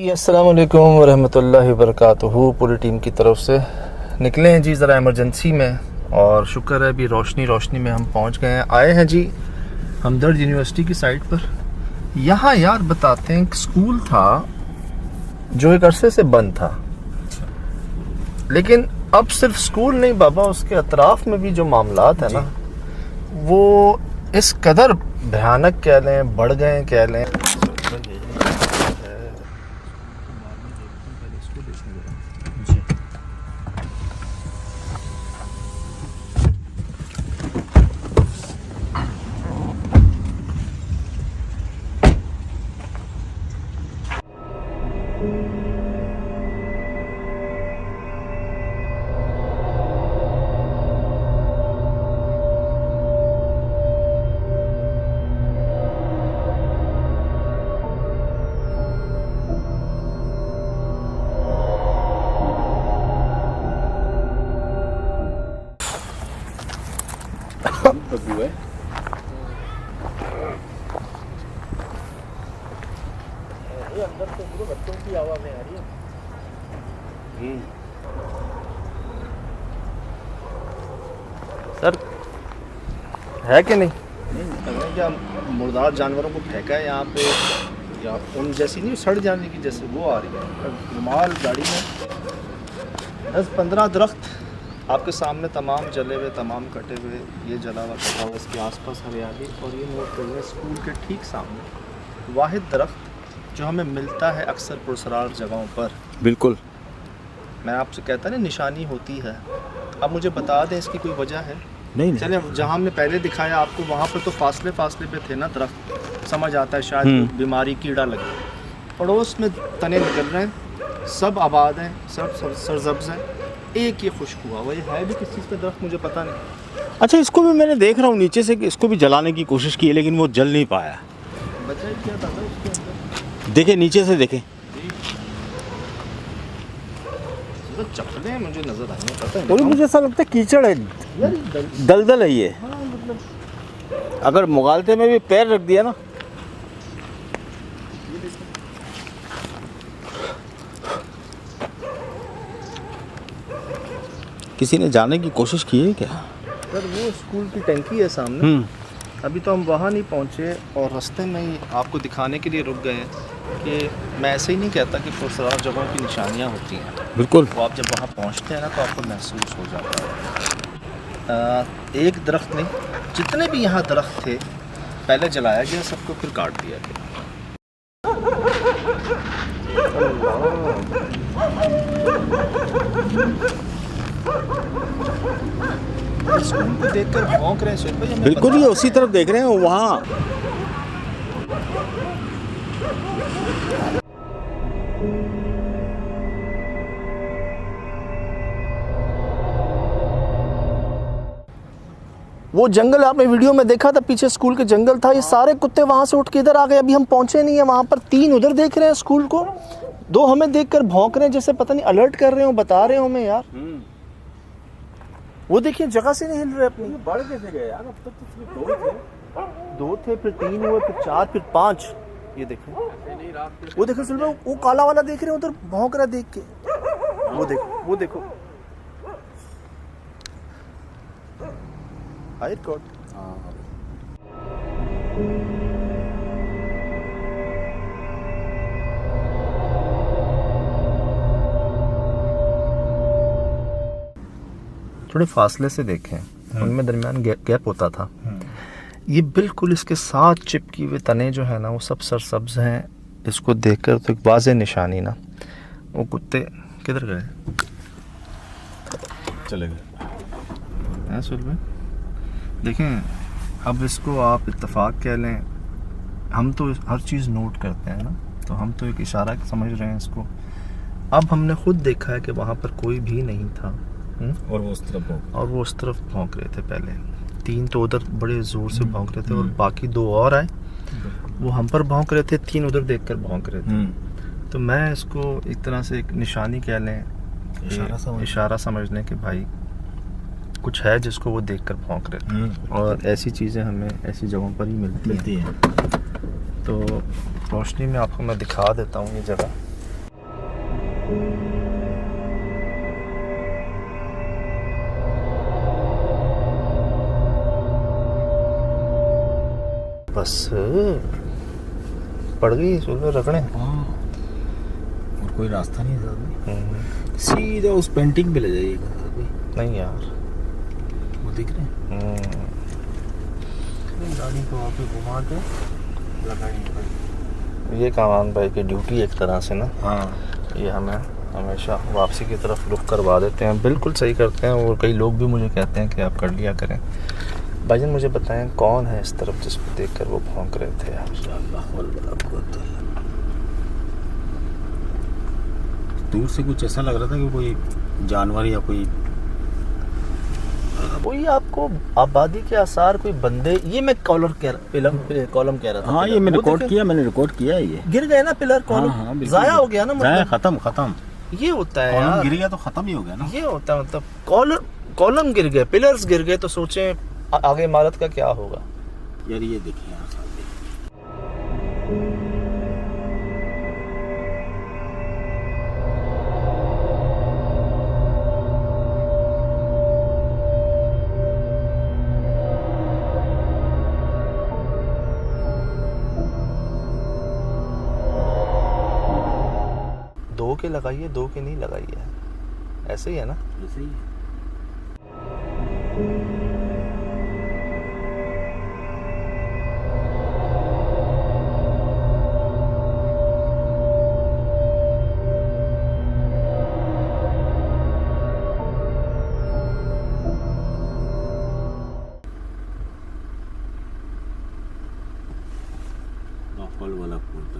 जी अस्सलाम वालेकुम वरहमतुल्लाहि वबरकातुहू। पूरी टीम की तरफ से निकले हैं जी ज़रा इमरजेंसी में, और शुक्र है अभी रोशनी में हम पहुंच गए हैं। आए हैं जी हमदर्द यूनिवर्सिटी की साइट पर। यहाँ यार बताते हैं, एक स्कूल था जो एक अरसे से बंद था, लेकिन अब सिर्फ स्कूल नहीं बाबा, उसके अतराफ में भी जो मामलात है ना, वो इस कदर भयानक कह लें, बढ़ गए कह लें। बदबू है। ये अंदर से पूरे बच्चों की आवाज़ें आ रही है। सर है कि नहीं? नहीं, क्या मुर्दार जानवरों को फेंका है यहाँ पे, या उन जैसी नहीं सड़ जाने की जैसे वो आ रही है। रुमाल गाड़ी में 10-15 दरख्त आपके सामने, तमाम जले हुए, तमाम कटे हुए, ये जला हुआ कटा हुआ, इसके आसपास हरियाली। और ये नोट करिए, स्कूल के ठीक सामने वाहिद दरख्त जो हमें मिलता है अक्सर पुरसरार जगहों पर। बिल्कुल, मैं आपसे कहता ना निशानी होती है। अब मुझे बता दें इसकी कोई वजह है? नहीं चलिए, जहाँ हमने पहले दिखाया आपको, वहाँ पर तो फासले पे थे ना दरख्त, समझ आता है शायद बीमारी कीड़ा लगे। पड़ोस में तने निकल रहे हैं, सब आबाद हैं, सब सरसब्ज़ हैं, एक ये खुश्क हुआ हुआ। ये है भी किस चीज़ का दरख्त मुझे पता नहीं। अच्छा, इसको भी मैंने देख रहा हूँ नीचे से कि इसको भी जलाने की कोशिश की है, लेकिन वो जल नहीं पाया। बचा ही क्या था उसके अंदर? देखें, नीचे से देखें। तो चप्पलें मुझे नजर आई हैं, पता है और मुझे ऐसा लगता है कीचड़ है, यार, दलदल है ये। हाँ, मतलब अगर मुगालते में भी पैर रख दिया ना, किसी ने जाने की कोशिश की है क्या? सर वो स्कूल की टंकी है सामने। अभी तो हम वहाँ नहीं पहुँचे, और रास्ते में ही आपको दिखाने के लिए रुक गए हैं कि मैं ऐसे ही नहीं कहता कि पुरसरार जगहों की निशानियाँ होती हैं। बिल्कुल, वो आप जब वहाँ पहुँचते हैं ना, तो आपको महसूस हो जाता है। एक दरख्त नहीं, जितने भी यहाँ दरख्त थे पहले जलाया गया, सबको फिर काट दिया गया। स्कूल को देखकर भौंक रहे हैं सुहेल भाई, हमें बिल्कुल, ये उसी तरफ देख रहे हैं वहाँ। वो जंगल आपने वीडियो में देखा था, पीछे स्कूल के जंगल था, ये सारे कुत्ते वहाँ से उठ के इधर आ गए। अभी हम पहुँचे नहीं है वहाँ पर, 3 उधर देख रहे हैं स्कूल को, 2 हमें देखकर भौंक रहे हैं, जैसे पता नहीं अलर्ट कर रहे हो, बता रहे हो हमें यार। वो देखिए जगह से नहीं हिल रहे अपनी। बढ़ कैसे गए यार? अब तक तो सिर्फ 2 थे, फिर 3 हुए, फिर 4, फिर 5। ये देखो, वो देखो सुहेल भाई, वो काला वाला देख रहे हो उधर, भौंक रहा देख के। वो देखो हाय गॉड। थोड़े फासले से देखें, उनमें दरमियान गैप होता था। ये बिल्कुल इसके साथ चिपकी हुए तने जो है ना, वो सब सरसब्ज हैं। इसको देखकर तो एक वाज़ेह निशानी ना, वो कुत्ते किधर गए? चले गए। हैं सुहेल भाई, देखें, अब इसको आप इत्तेफाक कह लें, हम तो हर चीज़ नोट करते हैं ना, तो हम तो एक इशारा समझ रहे हैं इसको। अब हमने खुद देखा है कि वहाँ पर कोई भी नहीं था, और वो उस तरफ भौंक रहे थे। पहले 3 तो उधर बड़े ज़ोर से भौंक रहे थे, और बाकी 2 और आए, वो हम पर भौंक रहे थे, 3 उधर देखकर भौंक रहे थे। तो मैं इसको एक तरह से एक निशानी कह लें, इशारा समझ लें कि भाई कुछ है जिसको वो देखकर भौंक रहे थे। और ऐसी चीज़ें हमें ऐसी जगहों पर ही मिलती हैं। तो रोशनी में आपको मैं दिखा देता हूँ ये जगह। बस पड़ गई सुबह रखने। हाँ, और कोई रास्ता नहीं है साहब भाई। सीधा उस पेंटिंग पे ले जाइएगा साहब भाई। नहीं यार, वो दिख रहे हैं। गाड़ी को वहाँ पे घुमा के लगाएंगे। ये कामान भाई की ड्यूटी एक तरह से ना। हाँ, ये हमें हमेशा वापसी की तरफ रुख करवा देते हैं, बिल्कुल सही करते हैं। और कई लोग भी मुझे कहते हैं कि आप कर लिया करें। भाईजान मुझे बताएं कौन है इस तरफ जिसको देखकर वो भौंक रहे थे यार? दूर से कुछ ऐसा लग रहा था कि कोई जानवर या कोई, वही आपको आबादी के आसार, कोई बंदे। ये मैं कॉलम कह रहा था। हाँ ये मैंने रिकॉर्ड किया है। ये गिर गए ना पिलर, कॉलम हाँ, बिल्कुल। जाया हो गया ना, जाया, मतलब खत्म। ये होता है कॉलम यार। गिर गया तो खत्म ही हो गया ना। ये होता है, मतलब कॉलम गिर गए, पिलर्स गिर गए, तो सोचें आगे इमारत का क्या होगा यार। ये देखिए यार साहब, दो के लगाइए, दो के नहीं लगाइए, ऐसे ही है ना। ऐसे ही है। फल वाला फूल तो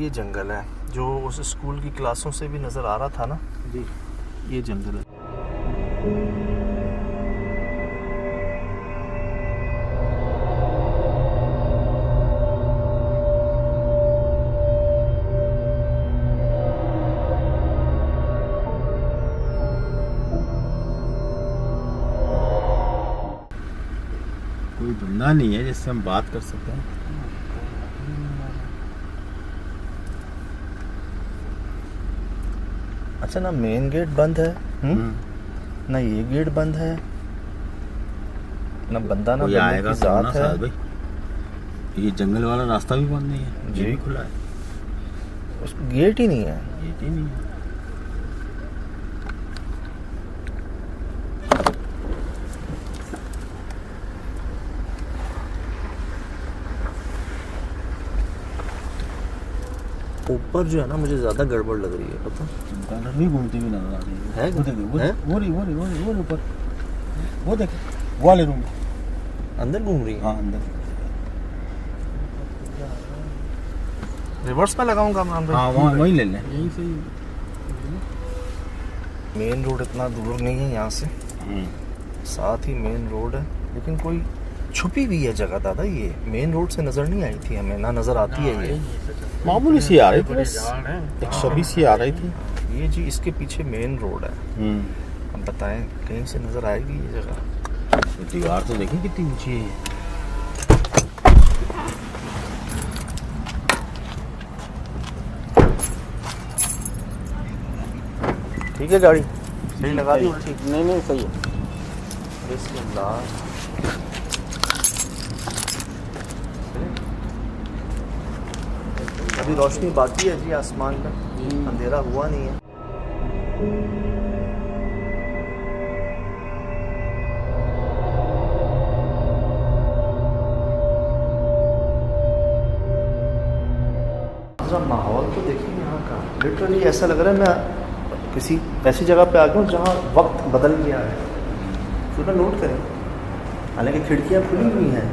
ये जंगल है जो उस स्कूल की क्लासों से भी नजर आ रहा था ना जी, ये जंगल है। कोई बंदा नहीं है जिससे हम बात कर सकते हैं। अच्छा, ना मेन गेट बंद है, ना ये गेट बंद है, ना बंदा ना कोई बंदे आएगा की तो ना जात है। साहब भाई। ये जंगल वाला रास्ता भी बंद नहीं है, जी। ये भी खुला है। उस गेट ही नहीं है। गेट ही नहीं है। ऊपर जो है ना मुझे ज्यादा गड़बड़ लग रही है, पता चमगादड़ भी घूमती हुई नजर आ रही है। है वो देखिए, है? वो ऊपर, वो देखिए, वो वाले रूम में। अंदर घूम रही है। हाँ अंदर। रिवर्स में लगाऊंगा इमरान भाई। हाँ वहीं ले लें, यहीं से। मेन रोड इतना दूर नहीं है यहाँ से, साथ ही मेन रोड है, लेकिन कोई छुपी हुई है जगह दादा। ये मेन रोड से नजर नहीं आई थी हमें, ना नजर आती है ये। मामूली सी आ रही थी, बस एक छवि सी आ रही थी। ये जी इसके पीछे मेन रोड है। अब बताएं कहीं से नजर आएगी ये जगह? दीवार तो देखिए कितनी ऊंची है। ठीक है, गाड़ी सही लगा दी उल्टी? नहीं सही है। बिस्मिल्लाह। अभी रोशनी बाकी है जी आसमान में, अंधेरा हुआ नहीं है। जरा माहौल तो देखिए यहाँ का, लिटरली ऐसा लग रहा है मैं किसी ऐसी जगह पे आ गया हूँ जहाँ वक्त बदल गया है। थोड़ा नोट करें, हालांकि खिड़कियाँ खुली हुई हैं।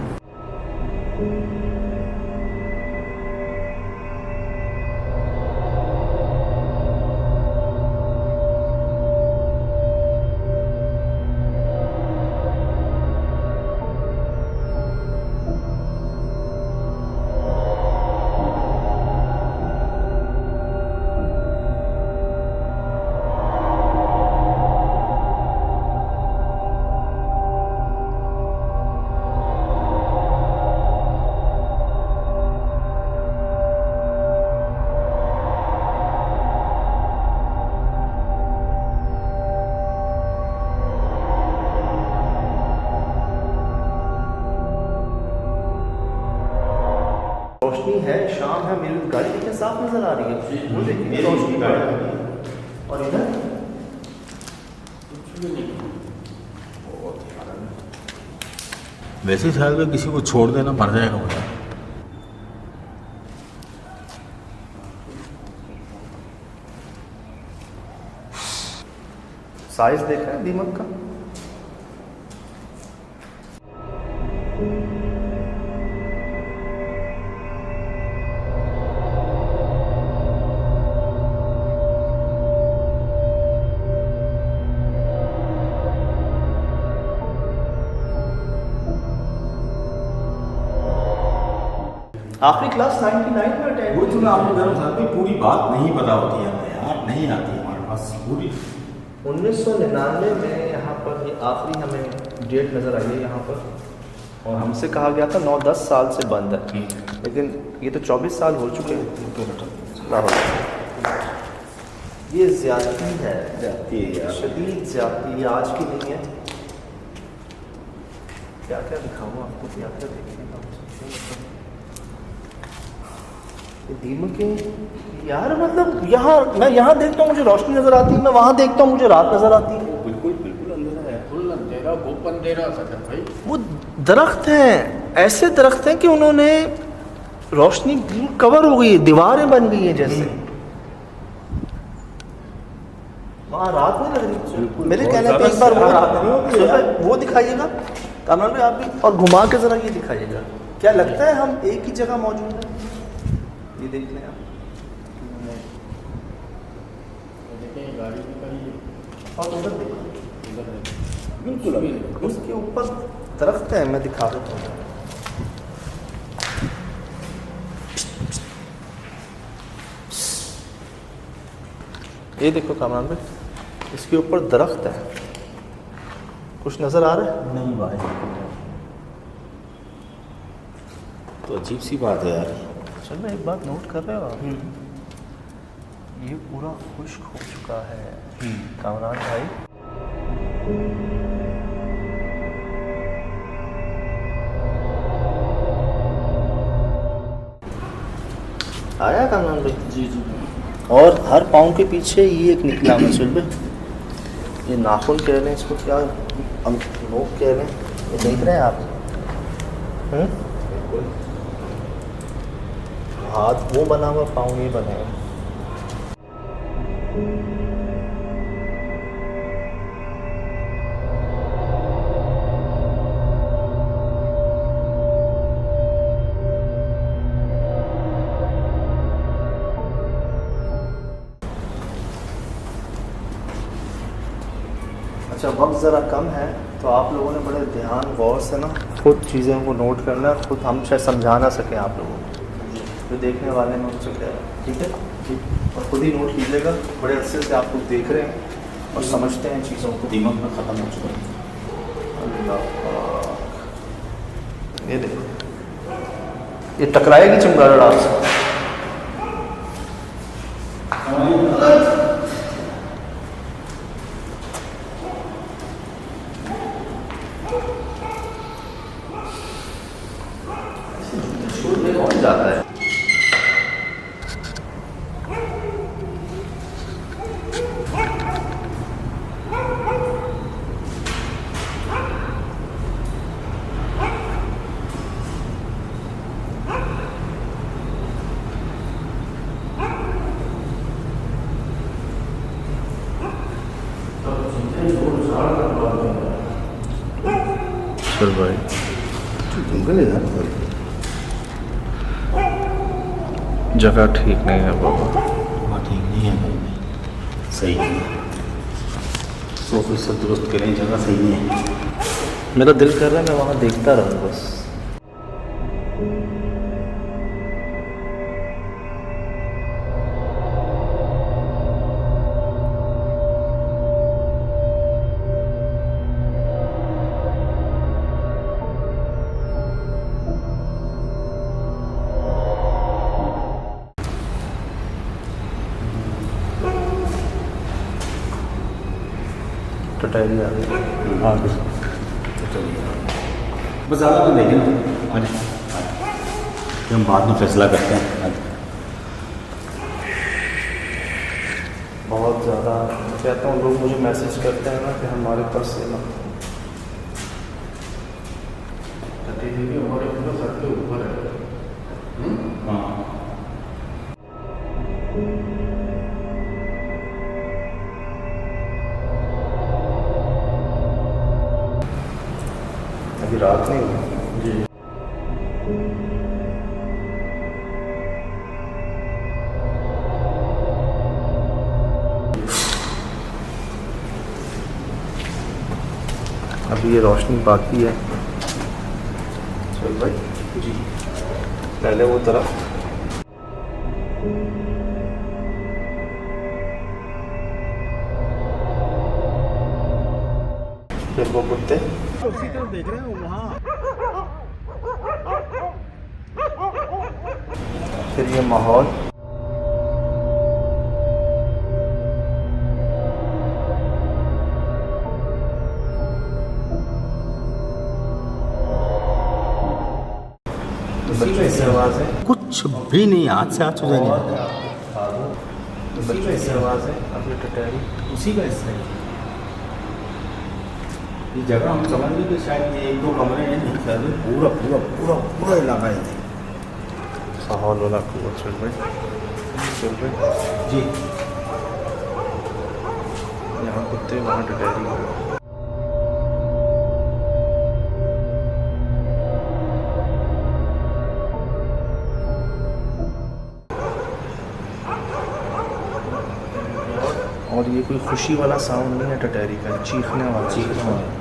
रोशनी है, शाम है, मेरी गाड़ी देखिए साफ नजर आ रही है, वो देखिए रोशनी गाड़ी। और इधर वैसे शायद में किसी को छोड़ देना मर जाएगा मुझे। साइज देखा है दीमक का? आखिरी क्लास 99 में अटेंड। वो तो मैं आपको कह रहा था पूरी बात नहीं पता होती है हमें यार, नहीं आती हमारे पास पूरी। 1999 में यहाँ पर ये आखिरी हमें डेट नज़र आई है यहाँ पर, और हमसे कहा गया था 9-10 साल से बंद है, लेकिन ये तो 24 साल हो चुके हैं। ये ज़्यादती है, शदीद ज़्यादती, ये आज की नहीं है। क्या क्या दिखाऊँ आपको, क्या क्या देखिएगा दीमकें यार, मतलब यहाँ मैं यहाँ देखता हूँ मुझे रोशनी नजर आती है, मैं वहाँ देखता हूँ मुझे रात नजर आती है। बिल्कुल बिल्कुल अंधेरा है, फुल अंधेरा, खूब अंधेरा सर भाई। वो दरख्त हैं, ऐसे दरख्त हैं कि उन्होंने रोशनी कवर हो गई है, दीवारें बन गई हैं जैसे। वहाँ रात नहीं लग रही मेरे कहने पे। एक बार वो दिखाइएगा कामरान भाई आप भी, और घुमा के जरा ये दिखाइएगा, क्या लगता है हम एक ही जगह मौजूद है? ये देख लें आप, गाड़ी भी कहीं है। और उधर देखो, बिल्कुल उसके ऊपर दरख्त है, मैं दिखा देता हूँ। ये देखो कामरान भाई, इसके ऊपर दरख्त है, कुछ नजर आ रहा है? नहीं भाई, तो अजीब सी बात है यार। चल मैं एक बात नोट कर रहे हो आप, ये पूरा खुश्क हो चुका है कामरान भाई। आया कामरान भाई? जी जी। और हर पाँव के पीछे ये एक निकला मसूल में, ये नाखून कह रहे हैं इसको, क्या हम लोग कह रहे हैं, ये देख रहे हैं आप? हाथ वो बना हुआ, पाँव ये बने हुए। अच्छा वक्त ज़रा कम है, तो आप लोगों ने बड़े ध्यान गौर से ना खुद चीज़ों को नोट करना, खुद हम शायद समझा ना सकें आप लोगों को, जो देखने वाले हैं उनसे कह रहे हैं, ठीक है? ठीक, और खुद ही नोट कीजिएगा, बड़े अरसे से आप लोग देख रहे हैं और समझते हैं चीज़ों को। दिमाग में ख़त्म हो चुका है। अल्लाह, ये देखो, ये टकराएगी चमगादड़ आपसे। कौन जाता है? चल भाई, जंगल है यार, जगह ठीक नहीं है बाबा। वहाँ ठीक नहीं है भाई, सही नहीं है। 100% दुरुस्त करें, जगह सही नहीं है। मेरा दिल कर रहा है मैं वहाँ देखता रहूँ बस। टटैली आ गई। हाँ बस चलिए, बस ज़्यादा तो नहीं है ना। फिर हम बाद में फैसला करते हैं। बहुत ज़्यादा कहता हूँ, लोग मुझे मैसेज करते हैं ना कि हमारे पास से मत सर के ऊपर है। हाँ, अभी रात नहीं हुई जी। अभी ये रोशनी बाकी है। चल भाई जी, पहले वो तरफ फिर वो कुत्ते उसी तरफ देख रहे हैं वहाँ, फिर ये माहौल। बच्चों की आवाज़ें, कुछ भी नहीं, हाथ से हाथ हो जाएंगे। बच्चों की आवाज़ें, अब ये टटहरी उसी का हिस्सा है ये जगह। हम समझ गए कि शायद ये 1-2 कमरे हैं, नहीं शायद पूरा पूरा पूरा पूरा इलाका है। माहौल वाला कुआ। चल भाई, चल भाई जी। यहाँ कुत्ते, वहाँ टटहरी। और ये कोई खुशी वाला साउंड नहीं है टटहरी का, चीखने वाला। चीखने वाला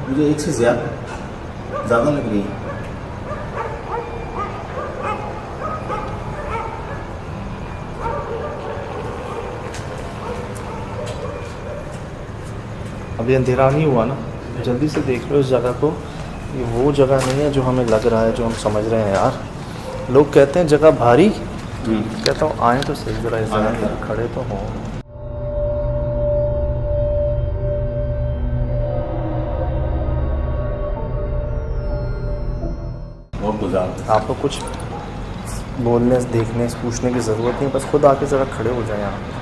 मुझे एक से ज़्यादा लग रही है। अभी अंधेरा नहीं हुआ ना, जल्दी से देख लो इस जगह को। ये वो जगह नहीं है जो हमें लग रहा है, जो हम समझ रहे हैं यार। लोग कहते हैं जगह भारी, कहता हूँ आए तो सही जरा इस जगह पर खड़े तो हों। बहुत गुजार आपको कुछ बोलने, देखने, पूछने की ज़रूरत नहीं, बस खुद आके ज़रा खड़े हो जाए यहाँ पे।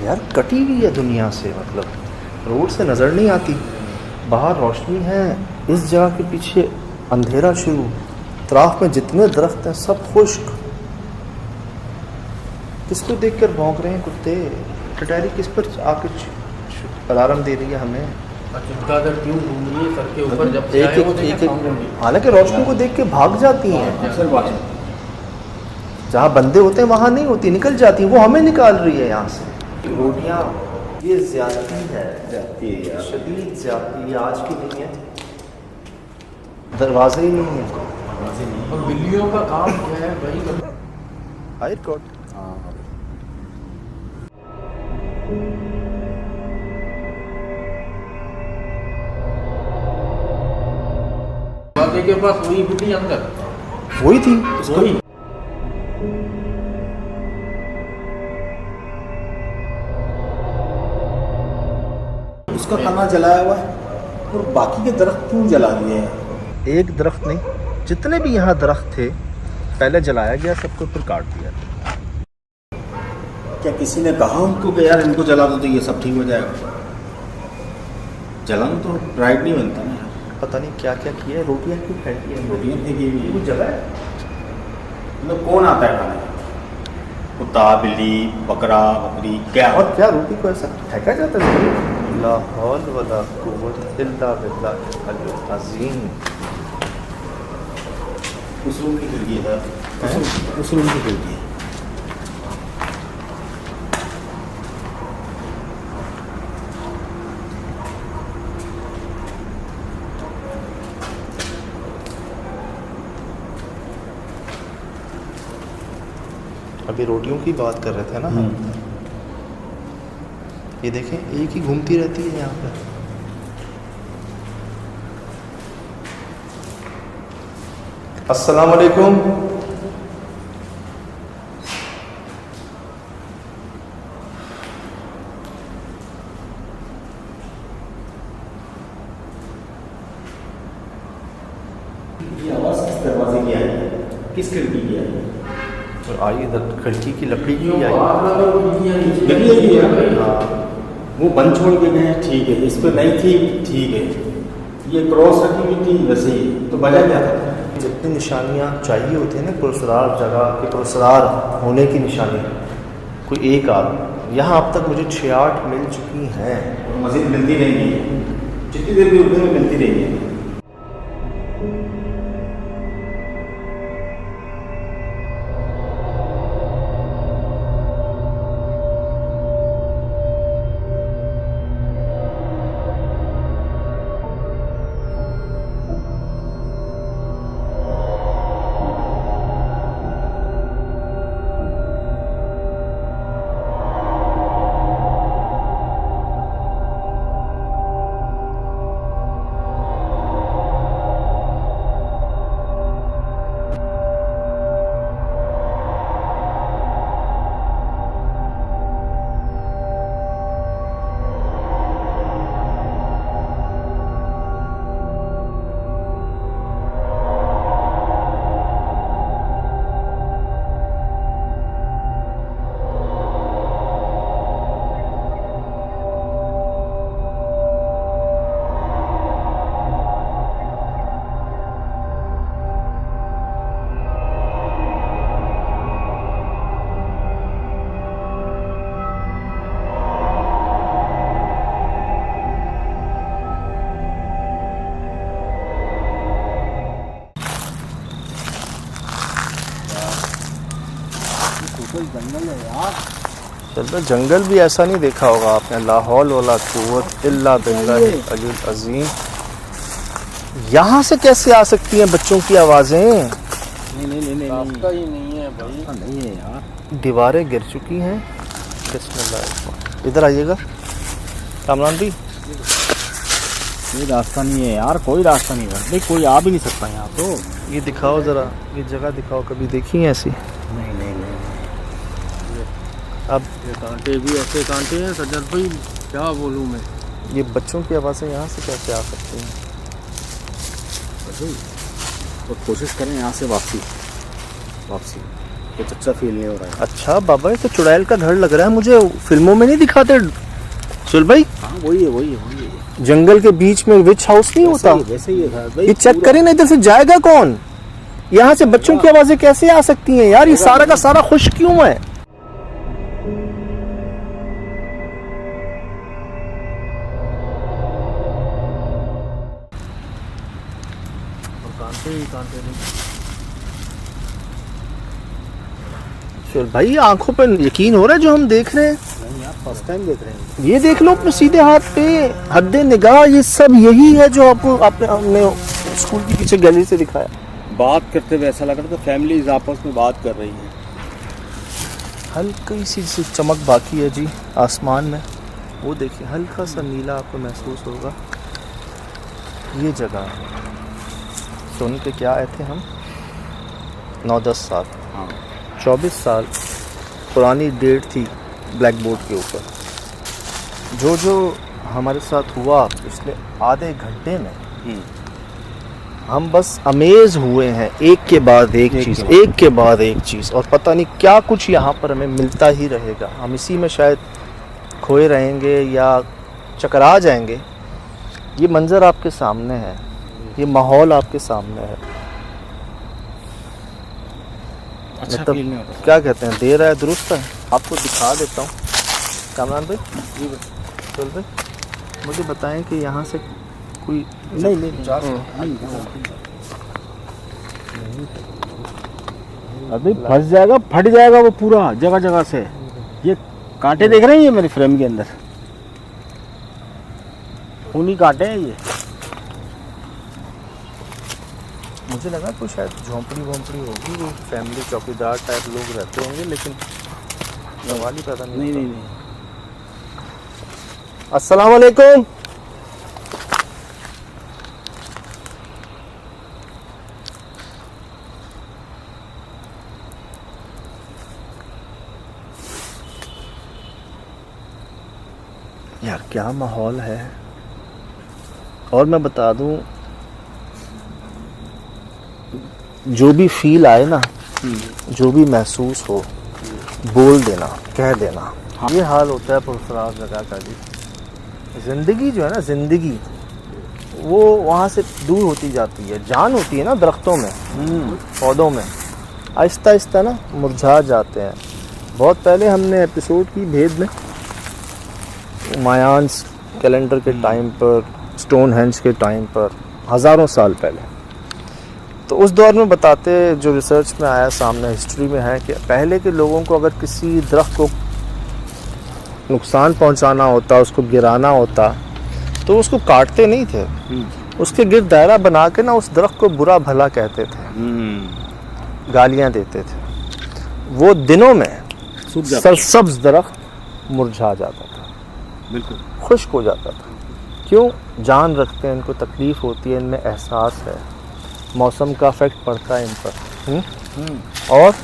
यार कटी हुई है दुनिया से, मतलब रोड से नज़र नहीं आती। बाहर रोशनी है, इस जगह के पीछे अंधेरा शुरू। तराफ में जितने दरख्त हैं सब खुश्क। किसको देखकर भौंक रहे हैं कुत्ते? टटहरी किस पर आके अलार्म दे रही है हमें? क्यों घूम रही है सर के ऊपर? जब से एक आए वो एक देखे एक सामने भी। हालांकि रोशनी को देख के भाग जाती हैं। अक्सर बात है। जहाँ बंदे होते हैं वहाँ नहीं होती, निकल जाती हैं। वो हमें निकाल रही है यहाँ से। रोटियाँ, ये ज्यादती है, शदीद ज्यादती। ये आज की नहीं है, दरवाजे ही नहीं है। और बिल्लियों का काम क्या है भाई? High court. दरवाजे के पास वही बिल्ली अंदर वही थी। वही। उसका खाना जलाया हुआ है और बाकी के दरख्त क्यों जला दिए हैं? एक दरख्त नहीं, जितने भी यहाँ दरख्त थे पहले जलाया गया, सबको फिर काट दिया। क्या किसी ने कहा उनको कि यार इनको जला दो तो ये सब ठीक हो जाएगा? जलाना तो राइट नहीं बनता ना यार। पता नहीं क्या क्या किया है। रोटियाँ क्यों फेंकी है? रोटियाँ फेंकी हुई कुछ है। जगह है। मतलब कौन आता है खाने? कुत्ता, बिल्ली, बकरा, बकरी, क्या? और क्या रोटी को ऐसा फेंका जाता है? ला हौल वला कुव्वत इल्ला बिल्लाहिल अलिय्युल अज़ीम। उस रूम की खिड़की है, उस रूम की खिड़की है। अभी रोटियों की बात कर रहे थे ना हम। ये देखें, एक ही घूमती रहती है यहाँ पर। अस्सलाम वालेकुम। आवाज़ किस दरवाजे की आई है, किस खिड़की की आई है? तो आई इधर खिड़की की लकड़ी की आई। लगी है ये, हाँ वो बंद छोड़ के गए हैं, ठीक है, इस पर नहीं थी, ठीक है, ये क्रॉस रखी हुई थी वैसे ही, तो वजह क्या था? जितनी निशानियाँ चाहिए होती है ना पुरस्कार जगह के पुरस्कार होने की निशानी, कोई एक आध, यहाँ अब तक मुझे 6-8 मिल चुकी हैं और मज़ीद मिलती रहेंगी, जितनी देर भी उतनी मिलती रहेंगी। जंगल है यार। चलो जंगल भी ऐसा नहीं देखा होगा आपने, लाहौल वाला कुव्वत इल्ला बिल्लाह अल अज़ीम। यहाँ से कैसे आ सकती हैं बच्चों की आवाज़ें? नहीं रास्ता ही नहीं है भाई, नहीं है यार। दीवारें गिर चुकी हैं। बिस्मिल्लाह, इधर आइएगा कामरान भी। ये रास्ता नहीं है यार, कोई रास्ता नहीं है भाई, कोई आ भी नहीं सकता यहाँ तो। ये दिखाओ ज़रा, ये जगह दिखाओ, कभी देखी है ऐसी? नहीं नहीं नहीं, अब ये कांटे भी ऐसे कांटे हैं सज्जद भाई, क्या बोलूँ मैं। ये बच्चों की आवाज़ें यहाँ से कैसे आ सकती हैं? तो कोशिश करें यहाँ से वापसी कुछ अच्छा फील नहीं हो रहा है। अच्छा बाबा, ये तो चुड़ैल का घर लग रहा है मुझे, फिल्मों में नहीं दिखाते सुल भाई? हाँ वही है। जंगल के बीच में विच हाउस नहीं होता? वैसे ही है भाई। ये चेक करें ना, इधर से जाएगा कौन? यहाँ से बच्चों की आवाजें कैसे आ सकती हैं यार? ये सारा का सारा खुश क्यों है? कांटे नहीं। चल भाई, आंखों पर यकीन हो रहा है जो हम देख रहे हैं? नहीं यार, फर्स्ट टाइम देख रहे हैं। ये देख लो अपने सीधे हाथ पे, हद्दे निगाह, ये सब यही है जो आपको हमने स्कूल के पीछे गली से दिखाया। बात करते हुए ऐसा लग रहा था फैमिलीज आपस में बात कर रही हैं। हल्की सी चमक बाकी है जी आसमान में, वो देखिए हल्का सा नीला आपको महसूस होगा। ये जगह सुन के क्या आए थे हम, 9-10 साल, हाँ 24 साल पुरानी डेट थी ब्लैक बोर्ड के ऊपर। जो हमारे साथ हुआ पिछले आधे घंटे में, हम बस अमेज हुए हैं, एक के बाद एक चीज़, और पता नहीं क्या कुछ यहाँ पर हमें मिलता ही रहेगा। हम इसी में शायद खोए रहेंगे या चकरा जाएंगे। ये मंज़र आपके सामने है, ये माहौल आपके सामने है। अच्छा मतलब फील नहीं होता। क्या कहते हैं, दे रहा है दुरुस्त है। आपको दिखा देता हूँ कामरान भाई, जी चल भाई, मुझे बताएं कि यहाँ से कोई नहीं जा अभी फंस जाएगा, फट जाएगा वो पूरा जगह जगह से। ये कांटे देख रहे हैं, ये मेरे फ्रेम के अंदर खूनी कांटे हैं ये। मुझे लगा कोई शायद झोंपड़ी होगी, वो फैमिली चौकीदार टाइप लोग रहते होंगे, लेकिन सवाल ही पैदा नहीं होता। नहीं अस्सलाम वालेकुम। यार क्या माहौल है। और मैं बता दूं, जो भी फील आए ना, जो भी महसूस हो, बोल देना, कह देना। ये हाल होता है पुरफराज जगह का जी। ज़िंदगी जो है ना, ज़िंदगी वो वहाँ से दूर होती जाती है। जान होती है ना दरख्तों में, पौधों में, आहिस्ता आहिस्ता ना मुरझा जाते हैं। बहुत पहले हमने एपिसोड की भेद में, मायान्स कैलेंडर के टाइम पर, स्टोनहेंज के टाइम पर, हज़ारों साल पहले, तो उस दौर में बताते, जो रिसर्च में आया सामने, हिस्ट्री में है, कि पहले के लोगों को अगर किसी दरख्त को नुकसान पहुंचाना होता, उसको गिराना होता, तो उसको काटते नहीं थे, उसके गिर्द दायरा बना के ना उस दरख्त को बुरा भला कहते थे, गालियां देते थे। वो दिनों में सरसब्ज दरख्त मुरझा जाता था, बिल्कुल खुश्क हो जाता था। क्यों? जान रखते हैं, इनको तकलीफ़ होती है, इनमें एहसास है, मौसम का इफेक्ट पड़ता है इन पर। और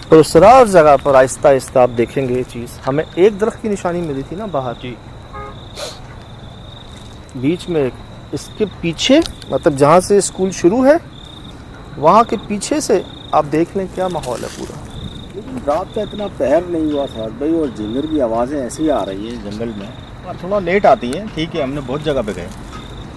पुरसरार जगह पर आहिस्ता आहिस्ता आप देखेंगे ये चीज़। हमें एक दरख्त की निशानी मिली थी ना बाहर की, बीच में एक, इसके पीछे, मतलब जहाँ से स्कूल शुरू है वहाँ के पीछे से आप देख लें क्या माहौल है पूरा। लेकिन रात का इतना पहर नहीं हुआ था भाई, और झिंगर की आवाज़ें ऐसी आ रही है जंगल में, और थोड़ा लेट आती है, ठीक है, हमने बहुत जगह पे गए,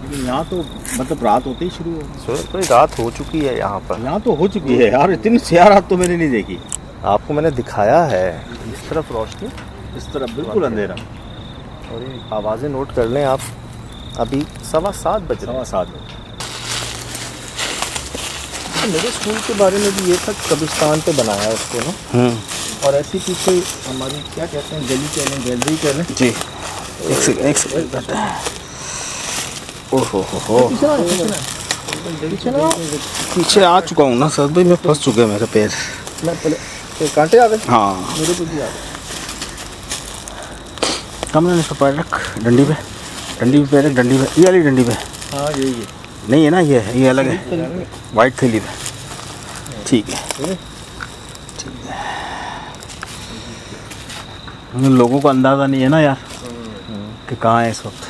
लेकिन यहाँ तो मतलब रात होते ही शुरू हो गई। सो कोई रात हो चुकी है यहाँ पर। यहाँ तो हो चुकी है यार, इतनी स्याह रात तो मैंने नहीं देखी। आपको मैंने दिखाया है, इस तरफ रोशनी, इस तरफ बिल्कुल अंधेरा। और ये आवाज़ें नोट कर लें आप। अभी 7:15 बज रहे हैं। 7:15। तो मेरे स्कूल के बारे में भी ये था, कब्रिस्तान पे बनाया उसको ना, और ऐसी पीछे हमारी क्या कहते हैं, गली कह लें, गैलरी कह लें जी। एक सेकंड। ओहो हो, पीछे आ चुका हूँ ना सर भाई, मैं फंस चुके हैं मेरे पैर। मैं पहले कांटे आ गए। हाँ, मेरे को भी आ गए। कम ना, इसको पैर रख डंडी पे, डंडी पे पैर रख, डंडी पे, ये वाली डंडी पे। हाँ यही है। नहीं है ना, ये अलग है, वाइट थैली पे। ठीक है, ठीक है। लोगों को अंदाज़ा नहीं है ना यार कि कहाँ है इस वक्त।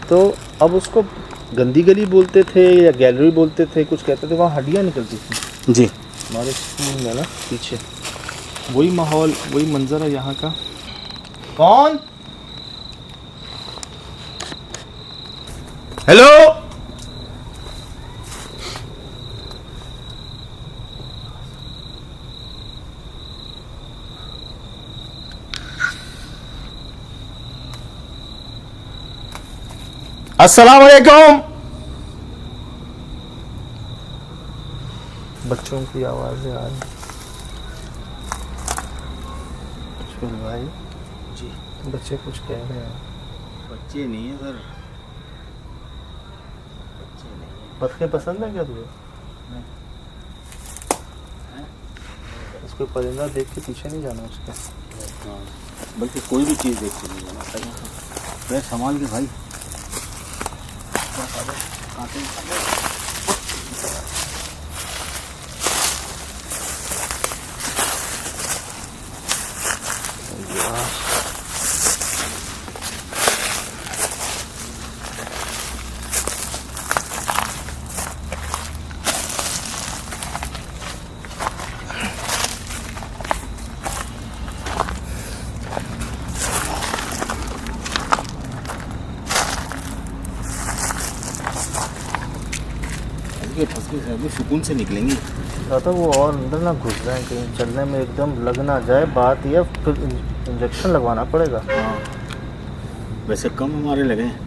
तो अब उसको गंदी गली बोलते थे या गैलरी बोलते थे, कुछ कहते थे। वहाँ हड्डियाँ निकलती थी जी, हमारे स्कूल में ना पीछे। वही माहौल, वही मंजर है यहाँ का। कौन? हेलो। अस्सलाम वालेकुम। बच्चों की आवाज़ें आ रही। शुभ भाई जी, बच्चे कुछ कह रहे हैं। बच्चे नहीं है सर, बतखें पसंद है क्या तुझे? उसको परिंदा देख के पीछे नहीं जाना उसके। हाँ, बल्कि कोई भी चीज़ देख के नहीं जाना चाहिए। पैर संभाल के भाई। फंस के सुकून से निकलेंगे। तो वो और अंदर ना घुस जाए, कहीं चलने में एकदम लग ना जाए। बात यह, फिर इंजेक्शन लगवाना पड़ेगा। हाँ, वैसे कम हमारे लगे हैं।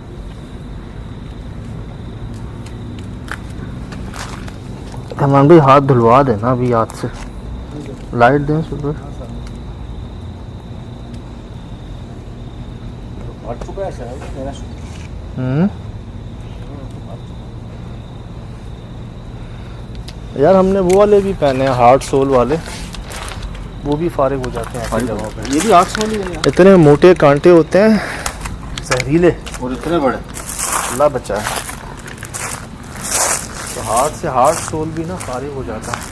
हमान भाई हाथ धुलवा देना अभी हाथ से, लाइट दें सुबह। हट चुका है सर मेरा। यार हमने वो वाले भी पहने हैं, हार्ड सोल वाले, वो भी फारिग हो जाते हैं ऐसी जगहों पे। ये भी 800 ही है इतने मोटे कांटे होते हैं, जहरीले, और इतने बड़े। अल्लाह बचाए। तो हार्ड से हार्ड सोल भी ना फारिग हो जाता है।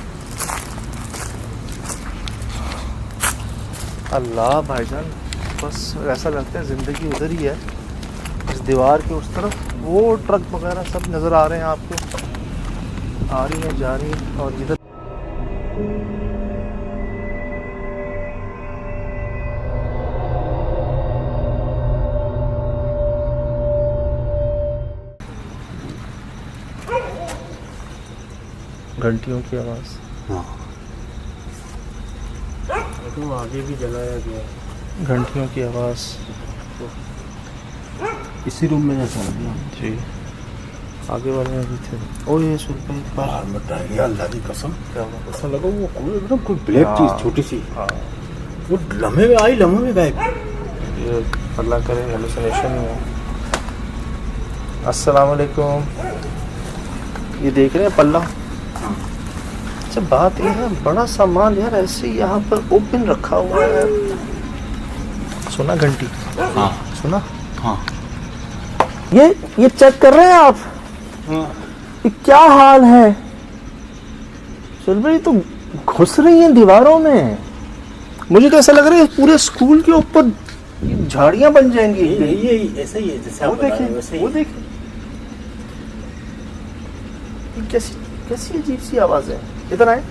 अल्लाह भाईजान, बस ऐसा लगता है ज़िंदगी उधर ही है, इस दीवार के उस तरफ वो ट्रक वगैरह सब नज़र आ रहे हैं आपको, आ रही है जा रही है। और इधर घंटियों की आवाज़। हाँ तो आगे भी जलाया गया, घंटियों की आवाज़। इसी रूम में जैसा लगा जी आगे वाले में भी थे। ओ ये सुन पे एक बार बाहर मत आएगा, अल्लाह की कसम क्या हुआ? ऐसा लगा वो कोई एकदम कोई ब्लैक हाँ। चीज छोटी सी, हाँ वो लम्हे में आई, लम्हे में गायब। ये अल्लाह करे हेलुसिनेशन ही है। अस्सलाम वालेकुम। ये देख रहे हैं पल्ला। अच्छा बात ये है, बड़ा सामान यार ऐसे ही यहाँ पर ओपन रखा हुआ है। सुना घंटी? हाँ सुना? हाँ ये चेक कर रहे हैं आप? हाँ ये क्या हाल है? चल भाई तो घुस रही हैं दीवारों में। मुझे तो ऐसा लग रहा है पूरे स्कूल के ऊपर झाड़ियां बन जाएंगी। ये ऐसा ही है जैसे वो आप बता रहे हो, वैसे देखिए, ही। वो देखिए, ये कैसी कैसी अजीब सी आवाज है। इधर आए।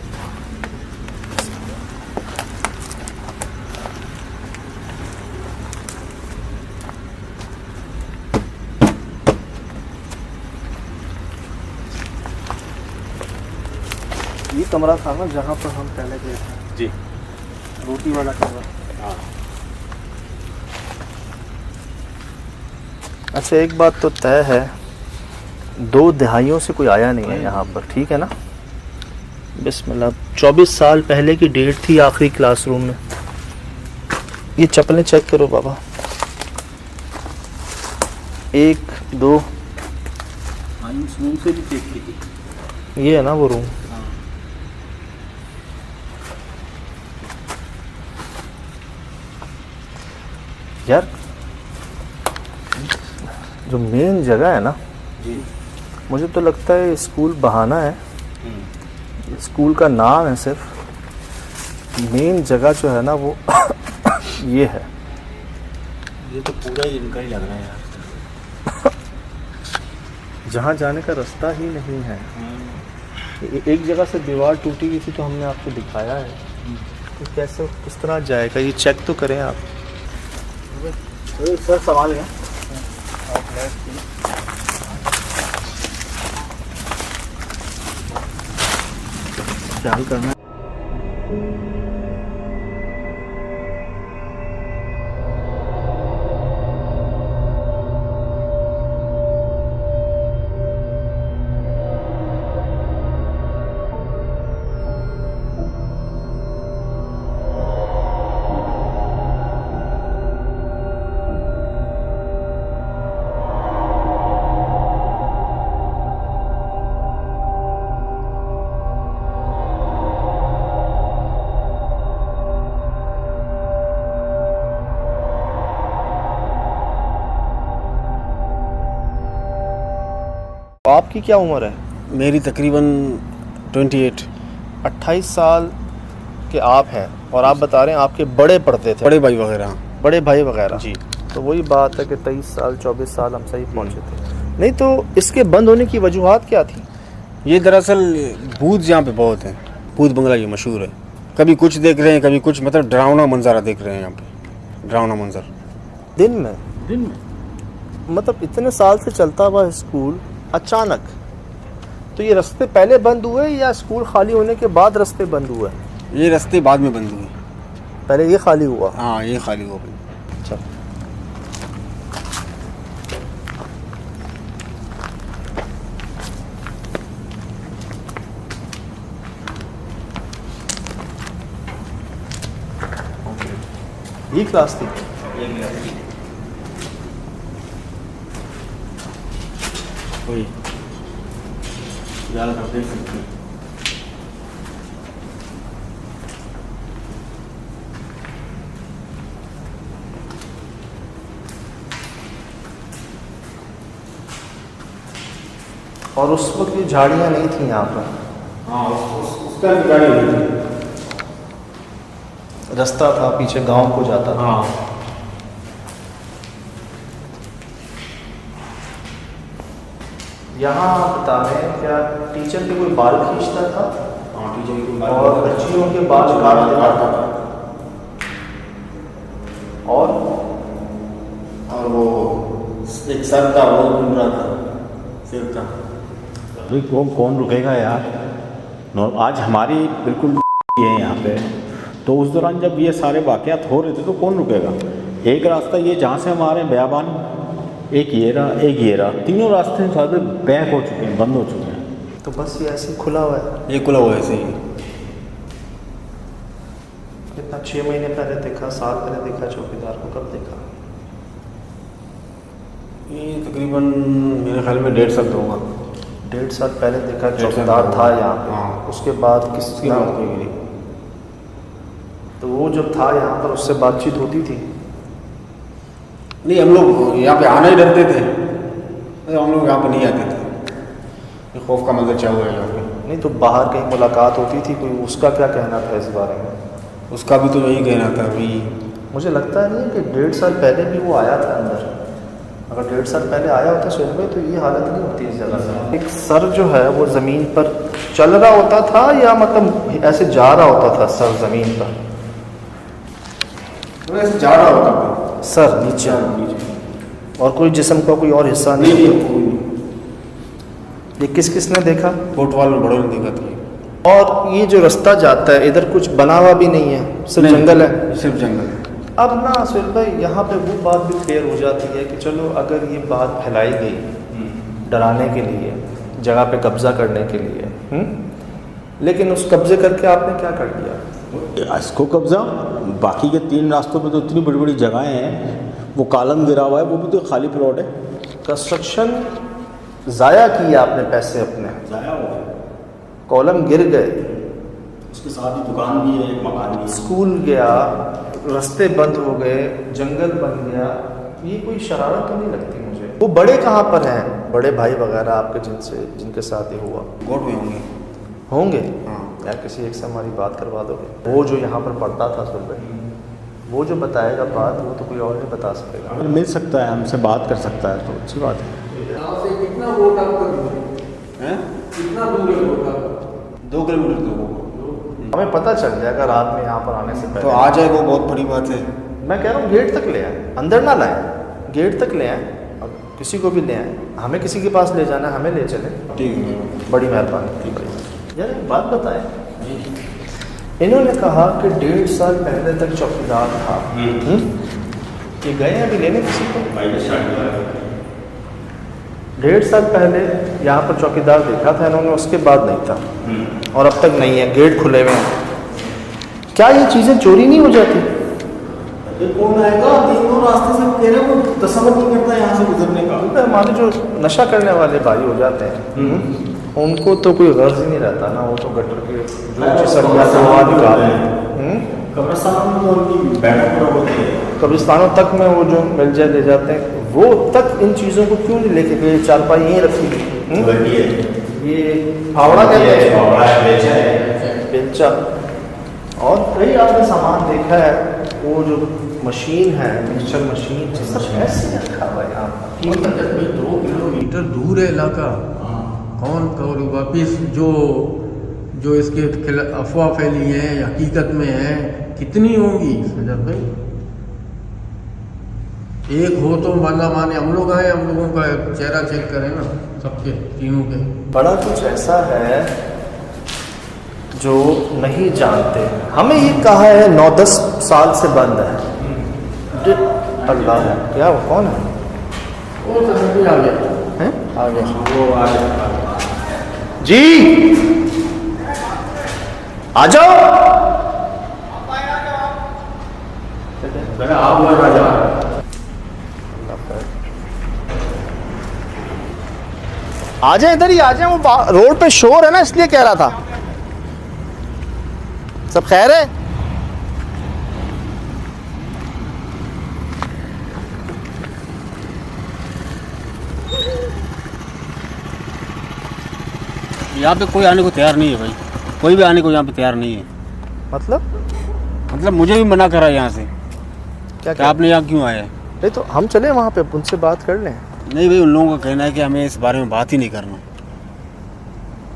ये कमरा था ना जहाँ पर हम पहले गए थे, जी रोटी वाला कमरा। हाँ अच्छा एक बात तो तय है, 2 दहाइयों से कोई आया नहीं है यहाँ पर, ठीक है ना? बिस्मिल्लाह। 24 साल पहले की डेट थी आखिरी क्लासरूम में। ये चप्पलें चेक करो बाबा। 1 2 उस रूम से भी चेक की थी। ये है ना वो रूम। यार जो मेन जगह है ना, जी मुझे तो लगता है स्कूल बहाना है, स्कूल का नाम है सिर्फ। मेन जगह जो है ना वो ये है। ये तो पूरा ही इनका ही लग रहा है यार। जहाँ जाने का रास्ता ही नहीं है। एक जगह से दीवार टूटी हुई थी तो हमने आपको दिखाया है, तो कैसे किस तरह जाएगा ये चेक तो करें आप। सर सवाल है, ख्याल करना। आपकी क्या उम्र है? मेरी तकरीबन 28। 28 साल के आप हैं और आप बता रहे हैं आपके बड़े पढ़ते थे, बड़े भाई वगैरह। बड़े भाई वगैरह। जी तो वही बात है कि 23 साल 24 साल हम सही पहुंचे थे। नहीं तो इसके बंद होने की वजूहात क्या थी? ये दरअसल भूत यहाँ पे बहुत हैं। भूत बंगला ये मशहूर है। कभी कुछ देख रहे हैं, कभी कुछ, मतलब डरावना मंजरा देख रहे हैं यहाँ पे, डरावना मंजर। दिन में? दिन में मतलब इतने साल से चलता हुआ स्कूल अचानक, तो ये रास्ते पहले बंद हुए या स्कूल खाली होने के बाद रास्ते बंद हुए? ये रास्ते बाद में बंद हुए। पहले ये खाली हुआ? हाँ ये खाली हुआ। अच्छा। ये क्लास थी? वही ज़्यादा देख सकते हैं। और उस वक्त ये झाड़ियाँ नहीं थी यहाँ पर? हाँ उसका भी गाड़ी हुई थी। रास्ता था पीछे गांव को जाता था। हाँ यहाँ आप बताएं, क्या टीचर के कोई बाल खींचता था हाँ टीचर की और बच्चियों के बाल काट देता था, और वो एक सर था वो घूम रहा था सिर का। अभी कौन रुकेगा यार। आज हमारी बिल्कुल है यहाँ पे, तो उस दौरान जब ये सारे वाक़यात हो रहे थे तो कौन रुकेगा। एक रास्ता ये जहाँ से हमारे बयाबान, एक ये रहा, तीनों रास्ते सारे बैक हो चुके हैं, बंद हो चुके हैं। तो बस ये ऐसे ही खुला हुआ है। ये खुला हुआ है ऐसे ही। कितना 6 महीने पहले देखा, साल पहले देखा चौकीदार को, कब देखा? ये तकरीबन मेरे ख्याल में 1.5 साल तो होगा। 1.5 साल पहले देखा 1.5 साल चौकीदार था यहाँ पे। हाँ। उसके बाद उसके बाद कोई नहीं। तो वो जब था यहाँ पर उससे बातचीत होती थी? नहीं, हम लोग यहाँ पे आना ही डरते थे, हम लोग यहाँ पे नहीं आते थे। ये खौफ का मंजर चाह हुआ है यहाँ पे। नहीं तो बाहर कहीं मुलाकात होती थी कोई, उसका क्या कहना था इस बारे में? उसका भी तो यही कहना था भाई। मुझे लगता नहीं है कि 1.5 साल पहले भी वो आया था अंदर। अगर 1.5 साल पहले आया होता सुहेल भाई तो ये हालत नहीं होती इस जगह से। एक सर जो है वो ज़मीन पर चल रहा होता था या मतलब ऐसे जा रहा होता था सर ज़मीन पर? ऐसे जा रहा होता था सर नीचे, और कोई जिस्म का कोई और हिस्सा नहीं? ये किसने देखा? कोटवाल में बड़ों ने देखा था। और ये जो रास्ता जाता है इधर कुछ बना हुआ भी नहीं है, सिर्फ जंगल है? सिर्फ जंगल है। अब ना सुहेल भाई यहाँ पे वो बात भी क्लियर हो जाती है कि चलो अगर ये बात फैलाई गई डराने के लिए, जगह पे कब्जा करने के लिए, लेकिन उस कब्जे करके आपने क्या कर दिया? इसको कब्जा, बाकी के 3 रास्तों पे तो इतनी बड़ी बड़ी जगहें हैं, वो कॉलम गिरा हुआ है, वो भी तो खाली प्लॉट है। कंस्ट्रक्शन ज़ाया किया आपने, पैसे अपने ज़ाया हुआ है, कॉलम गिर गए, उसके साथ ही दुकान भी है, एक मकान भी है। स्कूल गया, रास्ते बंद हो गए, जंगल बन गया। ये कोई शरारत तो नहीं लगती मुझे। वो बड़े कहाँ पर हैं, बड़े भाई वगैरह आपके जिनके साथ ये हुआ? कोर्ट में होंगे हाँ। यार किसी एक से हमारी बात करवा दोगे? वो जो यहाँ पर पढ़ता था सुहेल भाई, वो जो बताएगा बात, वो तो कोई और नहीं बता सकेगा। अगर मिल सकता है, हमसे बात कर सकता है तो अच्छी बात है। कितना वोट आपका है? कितना दूर है वोट आपका? 2 किलोमीटर दूर। हमें पता चल जाएगा रात में यहाँ पर आने से पहले। तो आ जाए, वो बहुत बड़ी बात है। मैं कह रहा हूँ गेट तक ले आए, अंदर ना लाएं, गेट तक ले आए, और किसी को भी ले आए। हमें किसी के पास ले जाना है, हमें ले चले। ठीक है, बड़ी मेहरबानी। यार एक बात बताएं, इन्होंने कहा कि 1.5 साल पहले तक चौकीदार था। ये गए हैं अभी लेने किसी को? 1.5 साल पहले यहाँ पर चौकीदार देखा था इन्होंने, उसके बाद नहीं था, और अब तक नहीं है, गेट खुले हुए हैं। क्या ये चीज़ें चोरी नहीं हो जाती? कौन आएगा? 3 रास्ते से कह रहे, वो तसव्वुर नहीं करता यहाँ से गुजरने का। हमारे जो नशा करने वाले भाई हो जाते हैं उनको तो कोई गर्ज ही नहीं रहता ना, वो तो गटर के जो सरिया से वहाँ निकाल कब्रिस्तानों में तो उनकी बैठक पूरा होती है, कब्रिस्तानों तक में वो जो मिल जाए ले जाते हैं। वो तक इन चीज़ों को क्यों नहीं लेके गए? चारपाई यहीं रखी थी। ये फावड़ा कहते हैं, बेलचा। और कई आपने सामान देखा है, वो जो मशीन है, मिक्सचर मशीन, सब ऐसे रखा हुआ है यहाँ। 2 किलोमीटर दूर है इलाका। कौन वापिस जो इसके खिलाफ अफवाह फैली है, हकीकत में है, कितनी होंगी सजद भाई? एक हो तो माने हम लोग आए, हम लोगों का चेहरा चेक करें ना, सबके तीनों के। बड़ा कुछ ऐसा है जो नहीं जानते। हमें ये कहा है 9-10 साल से बंद है। अल्लाह, क्या वो कौन है? वो सजद भी आ गया हैं? आ गया वो आज जी, आ जाओ। आ जाए, इधर ही आ जाए। वो रोड पे शोर है ना, इसलिए कह रहा था। सब खैर है? यहाँ पे कोई आने को तैयार नहीं है भाई, कोई भी आने को यहाँ पे तैयार नहीं है। मतलब मुझे भी मना करा यहाँ से। क्या कि आपने यहाँ क्यों आए? नहीं तो हम चले वहाँ पे, उनसे बात कर लें। नहीं भाई, उन लोगों का कहना है कि हमें इस बारे में बात ही नहीं करना।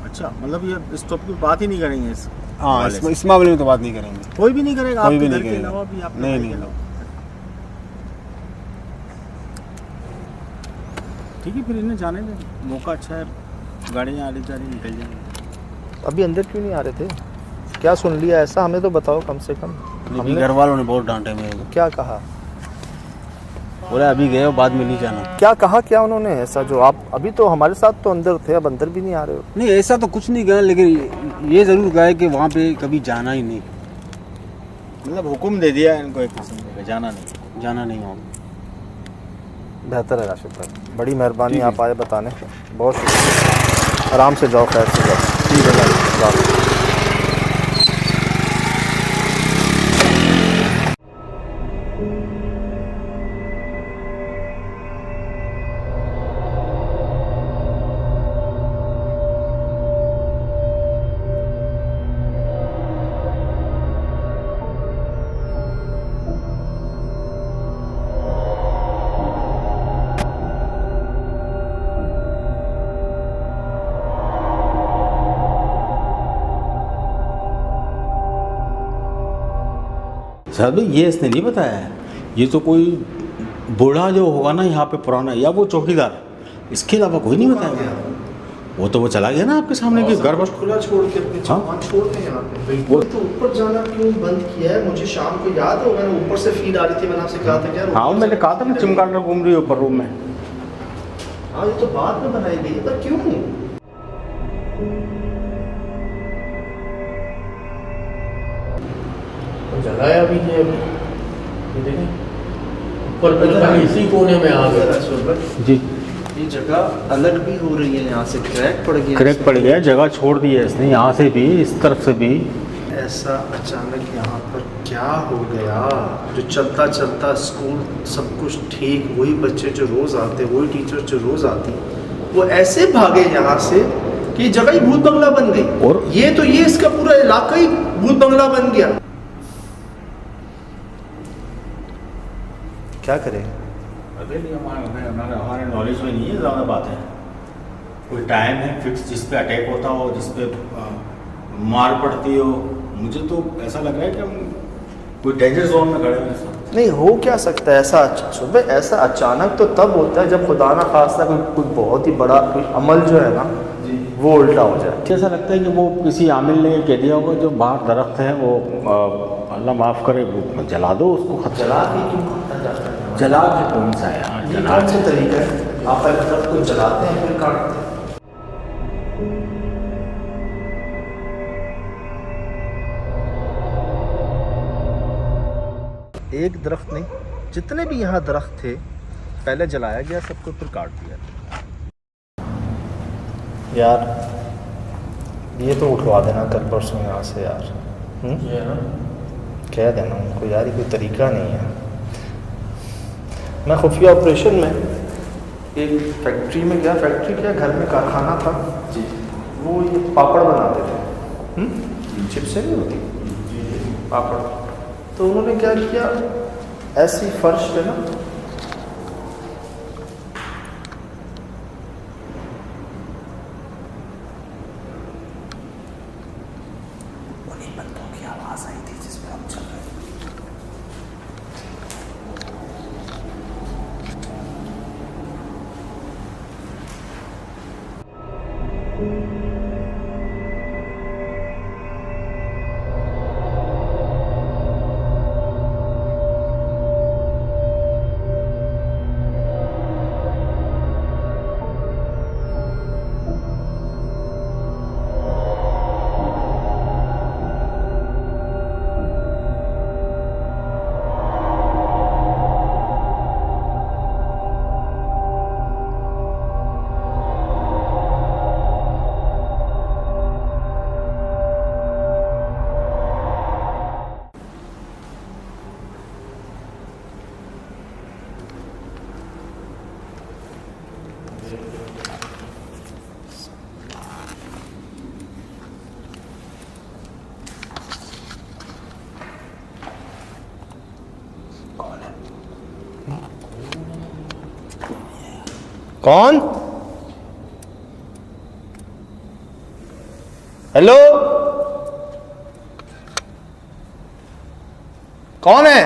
अच्छा, मतलब ये इस टॉपिक पे बात ही नहीं करेंगे इस हाँ, हवाले से? इस मामले में तो बात नहीं करेंगे। कोई भी नहीं करेगा? कोई आपके भी घर नहीं के करेगा। अलावा भी आपके नहीं, भाई नहीं, के नहीं। अलावा? ठीक है, फिर इन्हें जाने दें, मौका अच्छा है, गाड़ियाँ आ रही जा रही निकल जाएंगी। अभी अंदर क्यों नहीं आ रहे थे? क्या सुन लिया ऐसा, हमें तो बताओ कम से कम। अभी हमने घर वालों ने बहुत डांटे मेरे को, क्या कहा? बोला अभी गए हो, बाद में नहीं जाना। क्या कहा क्या उन्होंने ऐसा, जो आप अभी तो हमारे साथ तो अंदर थे, अब अंदर भी नहीं आ रहे हो? नहीं, ऐसा तो कुछ नहीं कहा, लेकिन ये जरूर कहा है कि वहाँ पे कभी जाना ही नहीं, मतलब हुक्म दे दिया इनको एक किस्म का, जाना नहीं। जाना नहीं वहाँ। बेहतर है राशिद भाई, बड़ी मेहरबानी आप आए बताने, बहुत शुक्रिया। आराम से जाओ, खैर से जाओ। ठीक है भाई। सर भाई, ये इसने नहीं बताया है, ये तो कोई बूढ़ा जो होगा ना यहाँ पे पुराना, या वो चौकीदार, इसके अलावा कोई नहीं बताया। वो तो वो चला गया ना आपके सामने कि घर बस खुला छोड़ के अपनी हाँ? दुकान छोड़ दें यहाँ पे। वो तो ऊपर जाना क्यों बंद किया है? मुझे शाम को याद है, मैंने ऊपर से फीड आ रही थी, मैंने आपसे कहा था क्या? हाँ, वो मैंने कहा था ना चिमकांडा घूम रही है ऊपर रूम में। हाँ, ये तो बाद में बनाई गई है, पर क्यों? तो जलाया भी है अभी, ये देखें ऊपर पर खाली इसी कोने में आ गया। जी, ये जगह अलग भी हो रही है, यहाँ से क्रैक पड़ गया। क्रैक पड़ गया, जगह छोड़ दी है इसने, यहाँ से भी इस तरफ से भी। ऐसा अचानक यहाँ पर क्या हो गया? जो चलता चलता स्कूल सब कुछ ठीक, वही बच्चे जो रोज आते, वही टीचर जो रोज आती, वो ऐसे भागे यहाँ से कि जगह ही भूत बंगला बन गई। और ये इसका पूरा इलाका ही भूत बंगला बन गया। क्या करें? अरे नहीं, हमारे नॉलेज में नहीं है ज़्यादा बात है। कोई टाइम है फिक्स जिस पे अटैक होता हो, जिस पे मार पड़ती हो? मुझे तो ऐसा लग रहा है कि हम कोई डेंजर जोन में खड़े हैं। नहीं हो क्या सकता है ऐसा? सुबह ऐसा अचानक तो तब होता है जब खुदा ना खास्ता कोई बहुत ही बड़ा कोई अमल जो है ना वो उल्टा हो जाए। ऐसा लगता है कि वो किसी आमिल ने कह दिया होगा, जो बाहर दरख्त है वो अल्लाह माफ़ करे, वो जला दो उसको। जला के क्यों काटा जाता है? जला के कौन सा है यार? ये कौन सा तरीका है? आप एक तरफ को जलाते हैं फिर काटते हैं। एक दरख्त नहीं, जितने भी यहाँ दरख्त थे पहले जलाया गया, सबको फिर काट दिया। यार ये तो उठवा देना कल परसों यहाँ से यार। ये है ना, कह देना उनको यार, ये कोई तरीका नहीं है। मैं खुफिया ऑपरेशन में एक फैक्ट्री में गया, फैक्ट्री क्या घर में कारखाना था जी, वो ये पापड़ बनाते थे, चिप्स नहीं होती पापड़। तो उन्होंने क्या किया, ऐसी फर्श पे ना आवाज आई थी जिसमें हम चल रहे थे। कौन? हेलो, कौन है?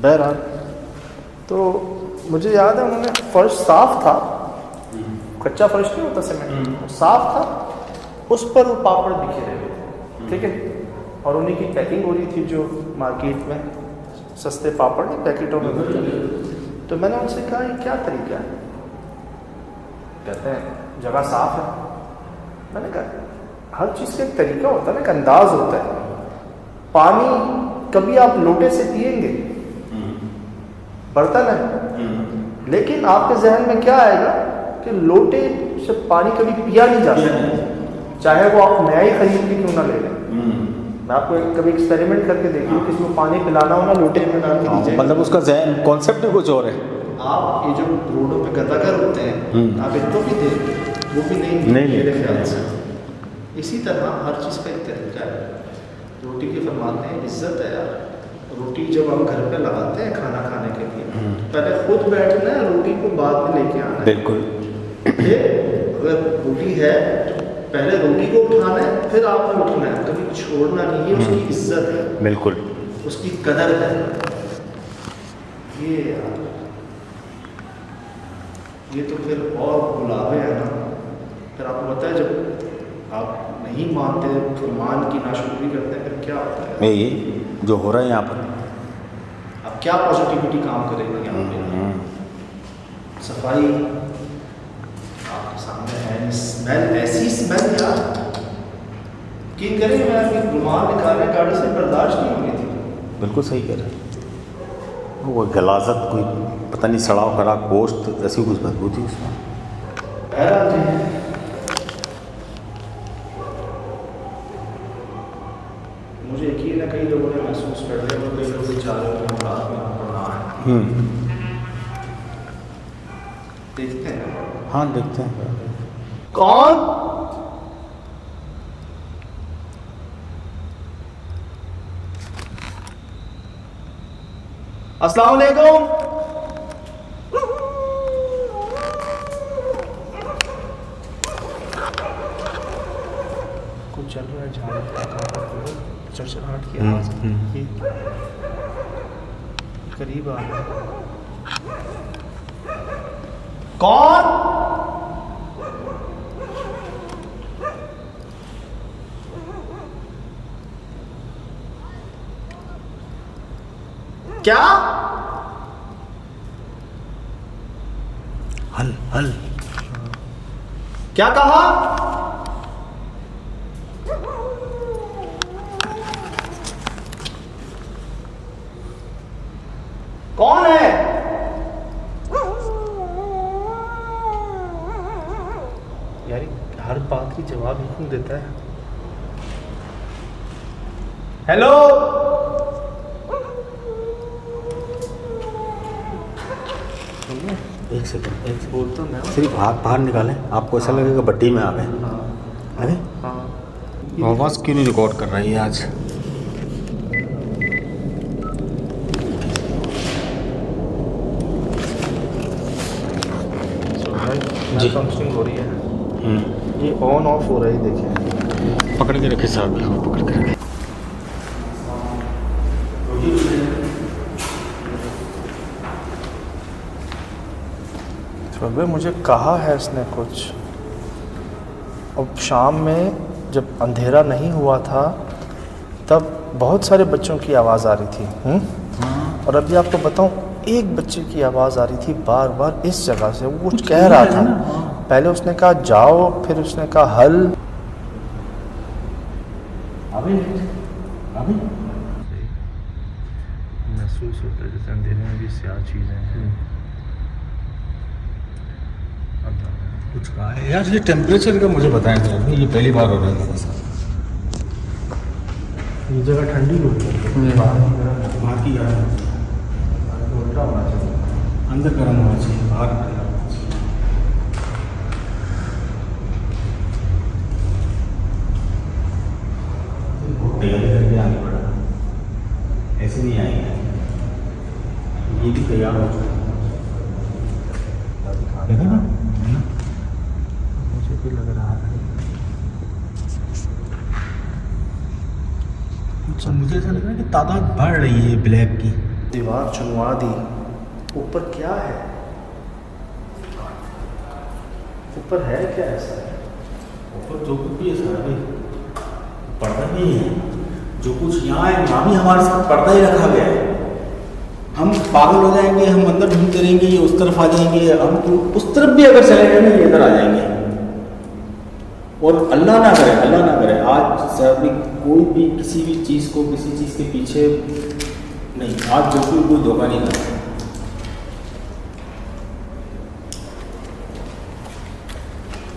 बहरहाल तो मुझे याद है उन्होंने फर्श साफ था, कच्चा फर्श नहीं होता सीमेंट, साफ था, उस पर वो पापड़ बिखेरे हुए थे, ठीक है, और उन्हीं की पैकिंग हो रही थी जो मार्केट में सस्ते पापड़ नहीं पैकेटों में मिलते हैं। तो मैंने उनसे कहा ये क्या तरीका है? कहते हैं जगह साफ है। मैंने कहा हर चीज़ का एक तरीका होता है ना, एक अंदाज होता है। पानी कभी आप लोटे से पिएंगे, बर्तन है, लेकिन आपके जहन में क्या आएगा कि लोटे से पानी कभी पिया नहीं जाता, चाहे वो आप नया ही खरीद के क्यों ना ले लें। मैं आपको कभी एक्सपेरिमेंट करके देखिए, किसी को पानी पिलाना हो ना लोटे में डाल के दीजिए, मतलब उसका जहन कॉन्सेप्ट ही कुछ और है। आप ये जो रोडों पे गदागर होते हैं आप इनको भी देख वो भी नहीं मेरे ख्याल से। इसी तरह हर चीज़ का एक तरीका है। रोटी की फरमाते हैं इज्जत है यार। रोटी जब हम घर पे लगाते हैं खाना खाने के लिए, पहले खुद बैठना है, रोटी को बाद में लेके आना है। बिल्कुल। अगर रोटी है पहले रोटी को उठाना है, फिर आपने उठना है, कभी छोड़ना नहीं है। उसकी इज्जत है, बिल्कुल, उसकी कदर है। ये यार ये तो फिर और बुलावे है ना। फिर आपको पता है जब आप नहीं मानते, फरमान की नाशुक्री करते हैं, फिर क्या होता है? ये जो हो रहा है यहाँ पर, अब क्या पॉजिटिविटी काम करेगी यहाँ पे? सफाई आपके सामने है, स्मेल, ऐसी स्मेल यार कि करें, मैं अभी रुमाल निकालने गाड़ी से बर्दाश्त नहीं होनी थी। बिल्कुल सही कह रहे हैं। वो गलाजत कोई पता नहीं, सड़ा खड़ा गोश्त ऐसी कुछ बदबू थी उसमें। बहरहाल जी मुझे यकीन है कई लोगों ने महसूस कर लिया, तो कई लोग चाह रहे हैं रात में पढ़ना है। देखते हैं। हाँ देखते हैं। कौन? अस्सलाम वालेकुम। कुछ चल रहा है, चरचराहट की आवाज करीब आ रहा है। कौन? क्या? हल हल क्या कहा? कौन है? यार हर बात की जवाब ही क्यों देता है? हेलो, एक सेकंड बोल तो मैं। सिर्फ हाथ बाहर निकालें, आपको ऐसा लगेगा बट्टी में आ गए। अरे आवाज़ क्यों नहीं रिकॉर्ड कर रही है आज? जी फंक्शनिंग हो रही है, ये ऑन ऑफ हो रहा है, देखिए। पकड़ के रखे साहब, हाँ पकड़ के रखे। तो मुझे कहा है इसने कुछ। अब शाम में जब अंधेरा नहीं हुआ था तब बहुत सारे बच्चों की आवाज़ आ रही थी। और अभी आपको बताऊं, एक बच्चे की आवाज़ आ रही थी बार बार इस जगह से, वो कुछ कह रहा था। पहले उसने कहा जाओ, फिर उसने कहा हल। महसूस होता है जैसे अंधेरे में भी स्याह चीज़ें हैं। कुछ कहा है यार? ये टेम्परेचर का मुझे बताएं जरा, ये पहली बार हो रहा है मेरे साथ। ये जगह ठंडी हो रही है, बाहर की उल्टा होना चाहिए। अंदर गर्म होना चाहिए, बाहर ठंडा होना चाहिए। तैयारी करके आनी ऐसे नहीं आएंगे। ये भी तैयार हो चुका है ना, मुझे भी लग रहा है। अच्छा, मुझे ऐसा लग रहा है कि तादाद बढ़ रही है ब्लैक की। दीवार चुनवा दी, ऊपर क्या है? ऊपर है क्या ऐसा? ऊपर जो कुछ भी है सारा भाई पर्दा नहीं है। जो कुछ यहाँ है वहाँ भी हमारे साथ पर्दा ही रखा गया है। हम पागल हो जाएंगे, हम अंदर ढूंढते रहेंगे, ये उस तरफ आ जाएंगे, हम तो उस तरफ भी अगर चले गए ना ये इधर आ जाएंगे। और अल्लाह ना करे आज से कोई भी किसी भी चीज़ को किसी चीज़ के पीछे नहीं, आज बिल्कुल कोई धोखा नहीं करता।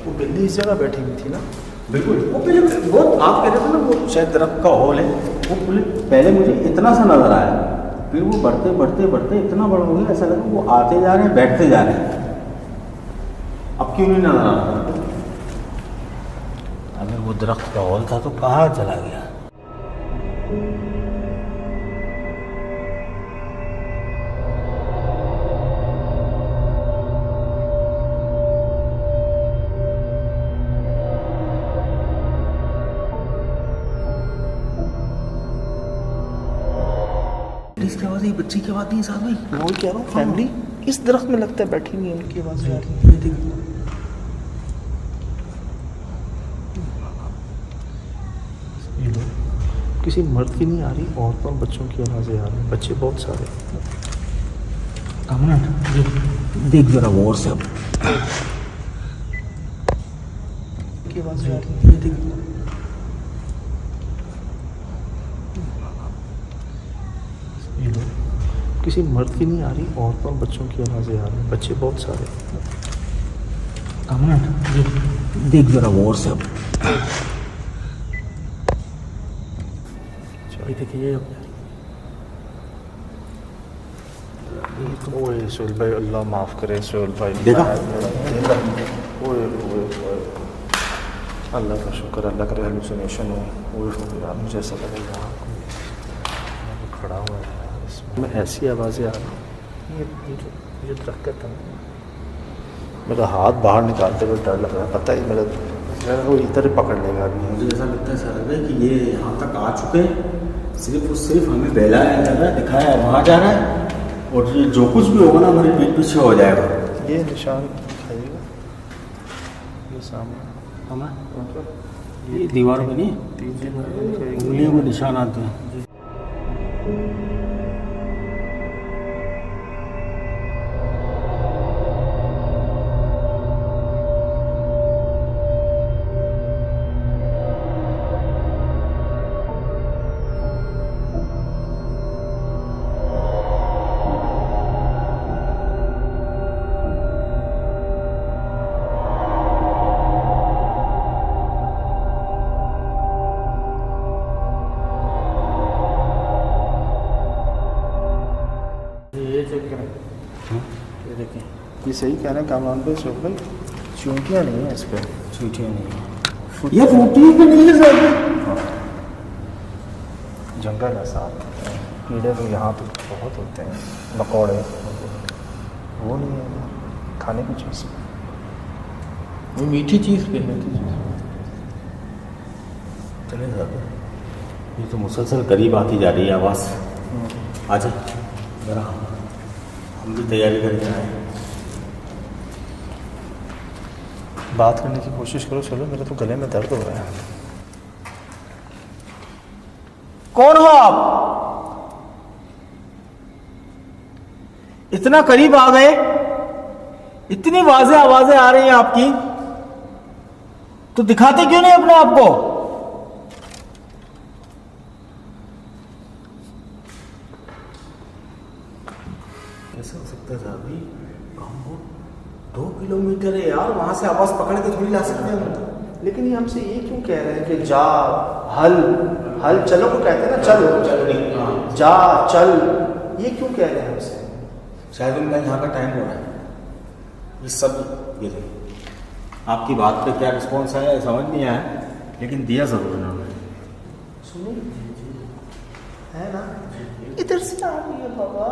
वो बिल्ली इस जगह बैठी हुई थी ना? बिल्कुल वो पहले वो आप कह रहे थे ना वो शायद दरख्त का हॉल है, वो पहले मुझे इतना सा नजर आया, फिर वो बढ़ते बढ़ते बढ़ते इतना बड़ा हो गया, ऐसा लगा वो आते जा रहे हैं बैठते जा रहे हैं। अब क्यों नहीं नजर आ रहा? अगर वो दरख्त का हॉल था तो कहाँ चला गया? इसकी आवाज़ ये बच्ची की आवाज़ नहीं साहब भाई, मैं वही कह रहा हूँ, फैमिली इस दरख्त में लगता है बैठी हुई है, उनकी आवाज़ आ रही है। ये देखो किसी मर्द की नहीं आ रही, औरतों और बच्चों की आवाज़ें आ रही हैं। बच्चे बहुत सारे। कामना देख जरा गौर से अब की आवाज़ें आ रही हैं। ये देखो किसी मर्द की नहीं आ रही, औरतों और बच्चों की आवाज़ें आ रही हैं। बच्चे बहुत सारे। कामना देख जरा गौर से अब ये देखिए ओए सोहेल भाई, अल्लाह माफ़ करे सोहेल भाई। देखा? ओए ओए ओए, अल्लाह का शुक्र, अल्लाह करे हेलुसिनेशन हो। ओए यार, मुझे ऐसा लगा यहाँ कोई खड़ा हुआ है इसमें, ऐसी आवाज़ें आ रही हैं। ये दरख्त है, मेरा हाथ बाहर निकालते हुए डर लग रहा है। पता ही मेरा वो इधर ही पकड़ लेगा अभी। मुझे ऐसा लगता है सर कि ये यहाँ तक आ चुके हैं, सिर्फ हमें बहलाया जा रहा है, दिखाया है वहाँ जा रहा है, और ये जो कुछ भी होगा ना हमारे पीठ पीछे हो जाएगा। ये निशान दिखाइएगा, ये सामने हमें ये दीवार पे नहीं उंगलियों में निशान आते हैं। ये चेक करें, ये देखें, ये सही कह रहे हैं कामरान भाई, सोहेल भाई, चूंटियाँ नहीं हैं इस पर। चूटियाँ नहीं है, ये फूटी भी नहीं है सर। जंगल है साथ, कीड़े तो यहाँ तो बहुत होते हैं, मकोड़े, वो नहीं है खाने की चीज़। वो मीठी चीज़ पे है। चले सर, ये तो मुसलसल करीब आती जा रही है आवाज़। आ जा जरा, हम भी तैयारी करके आए। बात करने की कोशिश करो, चलो, मेरे तो गले में दर्द हो रहा है। कौन हो आप? इतना करीब आ गए, इतनी वाज़ेह आवाजें आ रही हैं आपकी, तो दिखाते क्यों नहीं अपने आप को? कैसे हो सकता है साहब भाई? कहाँ हो? 2 किलोमीटर है यार, वहां से आवाज पकड़ के थोड़ी ला सकते हैं हम। लेकिन ये हमसे ये क्यों कह रहे हैं कि जा, हल हल चलो को कहते हैं ना, चल जा चल, ये क्यों कह रहे हैं हमसे? शायद उनका यहाँ का टाइम हो रहा है। ये सब ये देखिए, आपकी बात पे क्या रिस्पॉन्स आया समझ नहीं आया, लेकिन दिया ज़रूर उन्होंने। सुनिए, है ना, इधर से आ रही है हवा।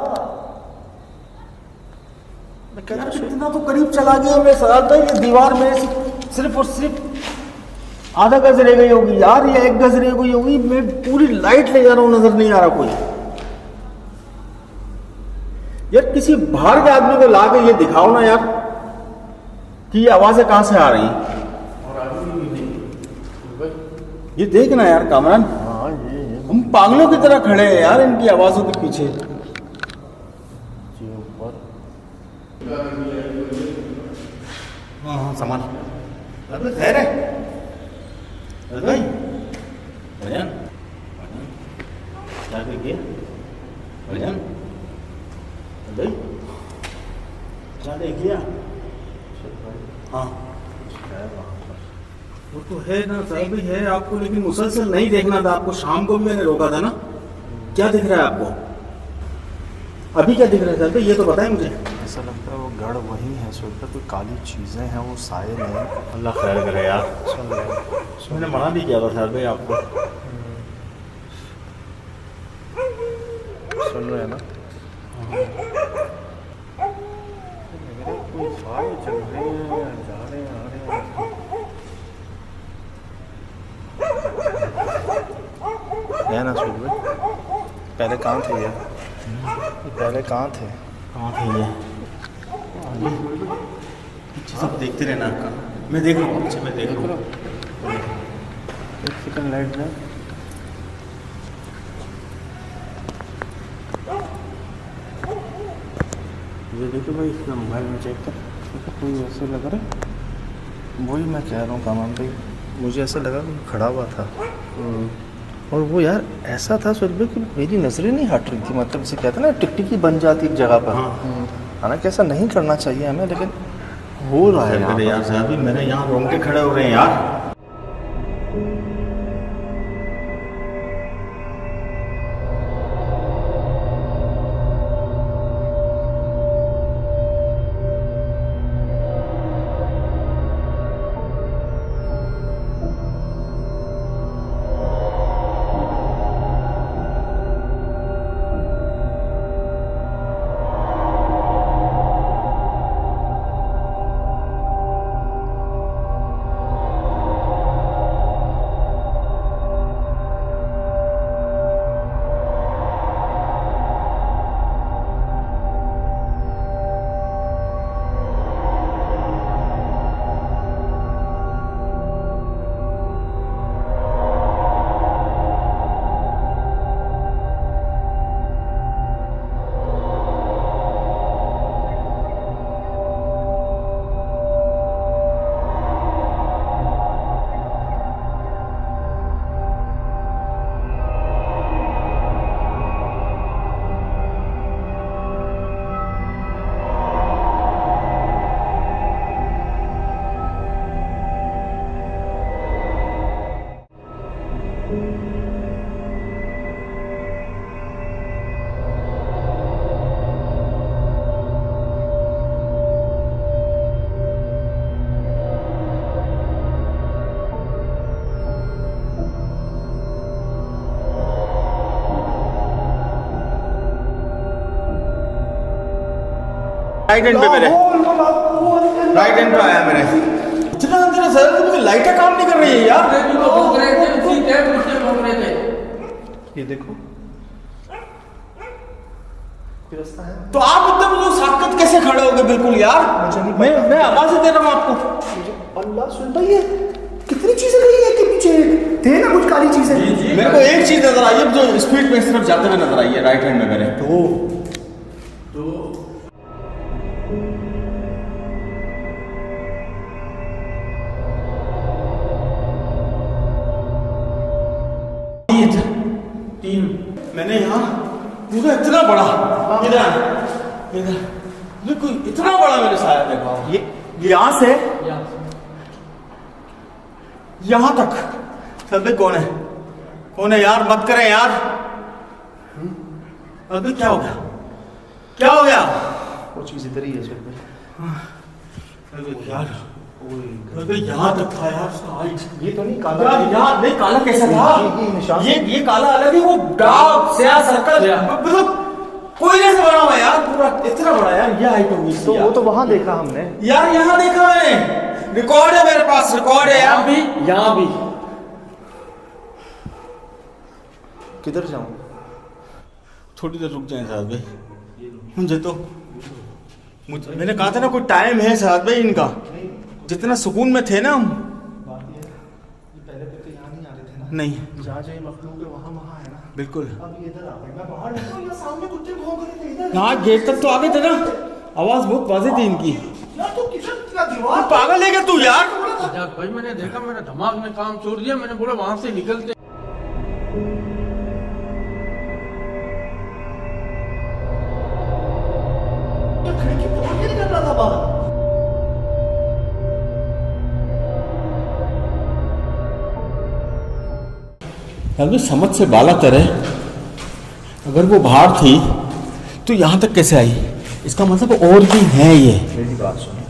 मैं कह रहा हूँ इतना तो करीब चला गया मैं सर, ये दीवार में सिर्फ और सिर्फ आधा गज रह गई होगी यार, या 1 गज रह गई होगी। मैं पूरी लाइट ले जा रहा हूँ, नजर नहीं आ रहा कोई। यार किसी बाहर के आदमी को ला के ये दिखाओ ना यार कि ये आवाजें कहां से आ रही हैं। ये देखना यार कामरान, हाँ ये हम पागलों की तरह खड़े हैं यार इनकी आवाजों के पीछे। ऊपर हाँ हाँ सामान अरे खैर है अरे भाई भजन क्या देखिए भजन भाई क्या देख लिया। हाँ वो तो है ना सर भी है आपको, लेकिन मुसलसल नहीं देखना था आपको। शाम को भी मैंने रोका था ना। क्या दिख रहा है आपको अभी? क्या दिख रहा है सर? ये तो बताएं मुझे। ऐसा लगता है वो गढ़ वही है सुल्तान, कोई काली चीज़ें हैं, वो साए नहीं। अल्लाह खैर करे यार। मैंने मना भी किया था सर भाई आपको। सुन रहे हैं ना? कोई साए चल रहे हैं, जा रहे हैं, आ रहे हैं। है ना सुल्तान? पहले कहाँ थे ये पहले कहाँ थे? कहाँ थे ये? पीछे सब देखते रहना आपका। मैं देख रहा हूँ पीछे, मैं देख रहा हूँ। 1 सेकंड लाइट जाए। ये देखो भाई, इसका मोबाइल में चेक कर, कोई ऐसे लग रहा है। वही मैं कह रहा हूँ कामान भाई, मुझे ऐसा लगा कि खड़ा हुआ था और वो यार ऐसा था सुल्तान कि मेरी नज़रें नहीं हट रही थी। मतलब इसे कहते हैं ना टिकटिकी बन जाती एक जगह पर। हालांकि ऐसा नहीं करना चाहिए हमें, लेकिन हो रहा है अरे यार साहब मेरे यहाँ रोंगटे खड़े हो रहे हैं यार। राइट हैंड पे मेरे, राइट हैंड पे आया मेरे। इतना अंदर है सर, मुझे लाइटें काम नहीं कर रही है यार। ये देखो रास्ता है। तो आप एकदम लोग साकत कैसे खड़े हो गए बिल्कुल यार? मुझे नहीं पता। मैं आवाज दे रहा हूँ आपको। अल्लाह सुनता ही है, कितनी चीजें गई है के पीछे थे ना कुछ काली चीजें। मेरे को एक चीज नजर आई है जो स्पीड में सिर्फ जाते हुए नजर आई है राइट हैंड में मेरे। तो तीन मैंने यहाँ पूरा इतना बड़ा इधर बिल्कुल इतना बड़ा मैंने साया देखा। ये यहाँ से यहाँ तक सब कौन है यार? मत करें यार। अभी क्या हो गया? क्या हो गया? वो चीज इधर ही है यार यहाँ तक था यार उसका हाइट। ये तो नहीं काला, यार यहाँ नहीं काला कैसा था? ये निशान ये काला अलग है, वो डार्क स्याह सर्कल मतलब कोयले से बना हुआ है यार, पूरा इतना बड़ा यार। ये हाइट होगी तो वो तो वहां देखा हमने यार, यहाँ देखा मैंने, रिकॉर्ड है मेरे पास, रिकॉर्ड है यार भी, यहाँ भी। किधर जाऊं? थोड़ी देर रुक जाए साहब भाई, मैंने कहा था ना कोई टाइम है साहब भाई इनका, जितना सुकून में थे ना हम। पहले तो यहाँ नहीं आ रहे थे ना। नहीं जहाँ जहाँ मखलूक है वहाँ है ना। बिल्कुल। अब इधर आ गए, मैं बाहर निकला, यहाँ सामने कुत्ते भौंक रहे थे इधर। यहाँ गेट तक तो आ गए थे ना, आवाज बहुत वाज़ेह थी इनकी। यार तो किचन का दीवार पागल है क्या तू यार? सजाद भाई मैंने देखा, मेरा दिमाग ने काम छोड़ दिया, मैंने बोला वहां से निकलते। खिड़की तोड़ के निकल रहा था बाहर। यार समझ से बाला तरह, अगर वो बाहर थी तो यहाँ तक कैसे आई? इसका मतलब और भी है ये। मेरी बात सुनो,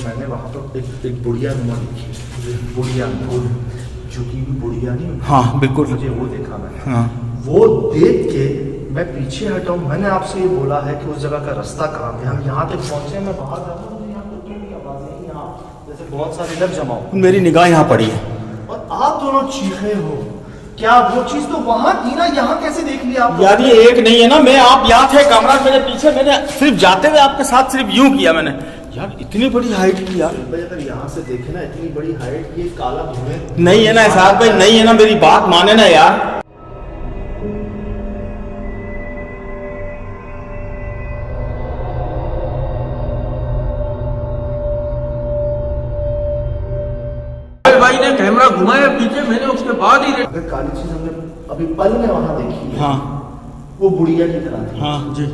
मैंने वहाँ पर एक बुढ़िया नुमा देखी, बुढ़िया झुकी हुई बुढ़िया नहीं, हाँ बिल्कुल, मुझे वो देखा मैंने। हाँ वो देख के मैं पीछे हटा हूँ। मैंने आपसे ये बोला है कि उस जगह का रास्ता कहाँ पे, हम यहाँ तक पहुँचे, मैं बाहर जाता हूँ, मुझे यहाँ कुत्तों की आवाज़ें यहाँ जैसे बहुत सारे इधर जमा हो, मेरी निगाह यहाँ पड़ी है। और आप दोनों चीखे हो। क्या वो चीज तो वहां थी ना, यहाँ कैसे देख लिया आप? यार ये एक नहीं है ना, मैं आप यहाँ थे, कमरा मेरे पीछे, मैंने सिर्फ जाते हुए आपके साथ सिर्फ यूं किया मैंने। यार इतनी बड़ी हाइट की यार, भाई अगर यहाँ से देखे ना इतनी बड़ी हाइट, ये काला धुएं नहीं है ना एहसास भाई, नहीं है ना, मेरी बात माने ना यार। भाई ने कैमरा घुमाया पीछे, मैंने उसके बाद ही अगर काली चीज हमने अभी पल में वहां देखी है, हाँ वो बुढ़िया की तरह थी। हाँ जी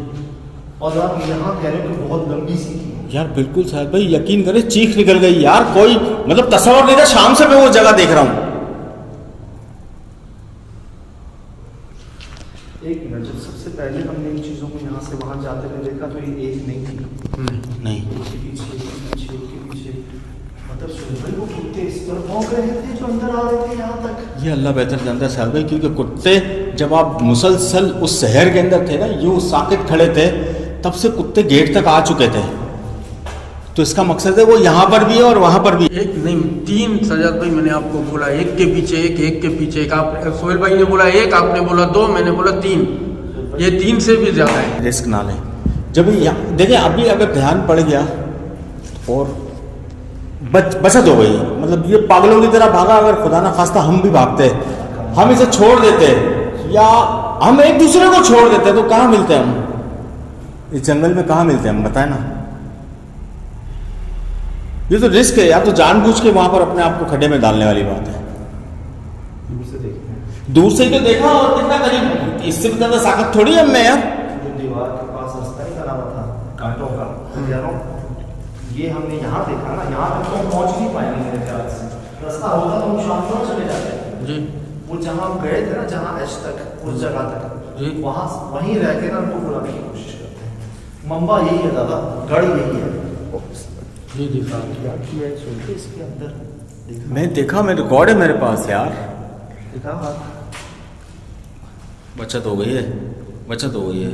और आप यहाँ कह रहे हो कि बहुत लंबी सी थी। यार बिल्कुल साहब भाई, यकीन करें चीख निकल गई यार, कोई मतलब तस्वर नहीं था। शाम से मैं वो जगह देख रहा हूँ। एक मिनट, जब सबसे पहले हमने इन चीजों को यहाँ से वहां जाते हुए देखा तो ये एक नहीं थी, नहीं उसके पीछे मतलब सुन भाई, वो कुत्ते इस तरह भौंक रहे थे जो अंदर आ रहे थे यहाँ तक। ये अल्लाह बेहतर जानता है साहब भाई, क्योंकि कुत्ते जब आप मुसलसल उस शहर के अंदर थे ना, यूं साकित खड़े थे, तब से कुत्ते गेट तक आ चुके थे। तो इसका मकसद है वो यहाँ पर भी है और वहाँ पर भी। एक नहीं तीन सजाद भाई, मैंने आपको बोला एक के पीछे एक के पीछे एक। आप सोहेल भाई ने बोला एक, आपने बोला दो, मैंने बोला तीन। ये तीन से भी ज्यादा है। रिस्क ना लें। जब देखिए अभी अगर ध्यान पड़ गया और बचत हो गई, मतलब ये पागलों की तरह भागा, अगर खुदा ना खास्ता हम भी भागते, हम इसे छोड़ देते या हम एक दूसरे को छोड़ देते तो कहाँ मिलते हम? इस जंगल में कहाँ मिलते हम, बताए ना। ये तो रिस्क है यार, तो जानबूझ के वहां पर अपने आप को खड्डे में डालने वाली बात है। दूर से देखते हैं, दूर से ही तो देखा, और कितना करीब, इससे भी ज्यादा साकत थोड़ी है मैं यार। जो दीवार के पास रास्ता ही बना हुआ था कांटों का, कह रहा हूँ ये हमने यहाँ देखा ना, यहाँ तक तो पहुँच नहीं पाएंगे मेरे ख्याल से। रास्ता होता तो हम शाम को चले जाते जी वो जहाँ हम गए थे ना, जहाँ एच तक, उस जगह तक, वहाँ वहीं रह के ना उनको बुलाने की कोशिश करते हैं। मम्बा यही है दादा, गढ़ यही है। जी जी साहब, क्या किया है सुन के इसके अंदर देखा, मैं देखा, मैं रिकॉर्ड है मेरे पास यार। देखा हाथ, बचत हो गई है, बचत हो गई है,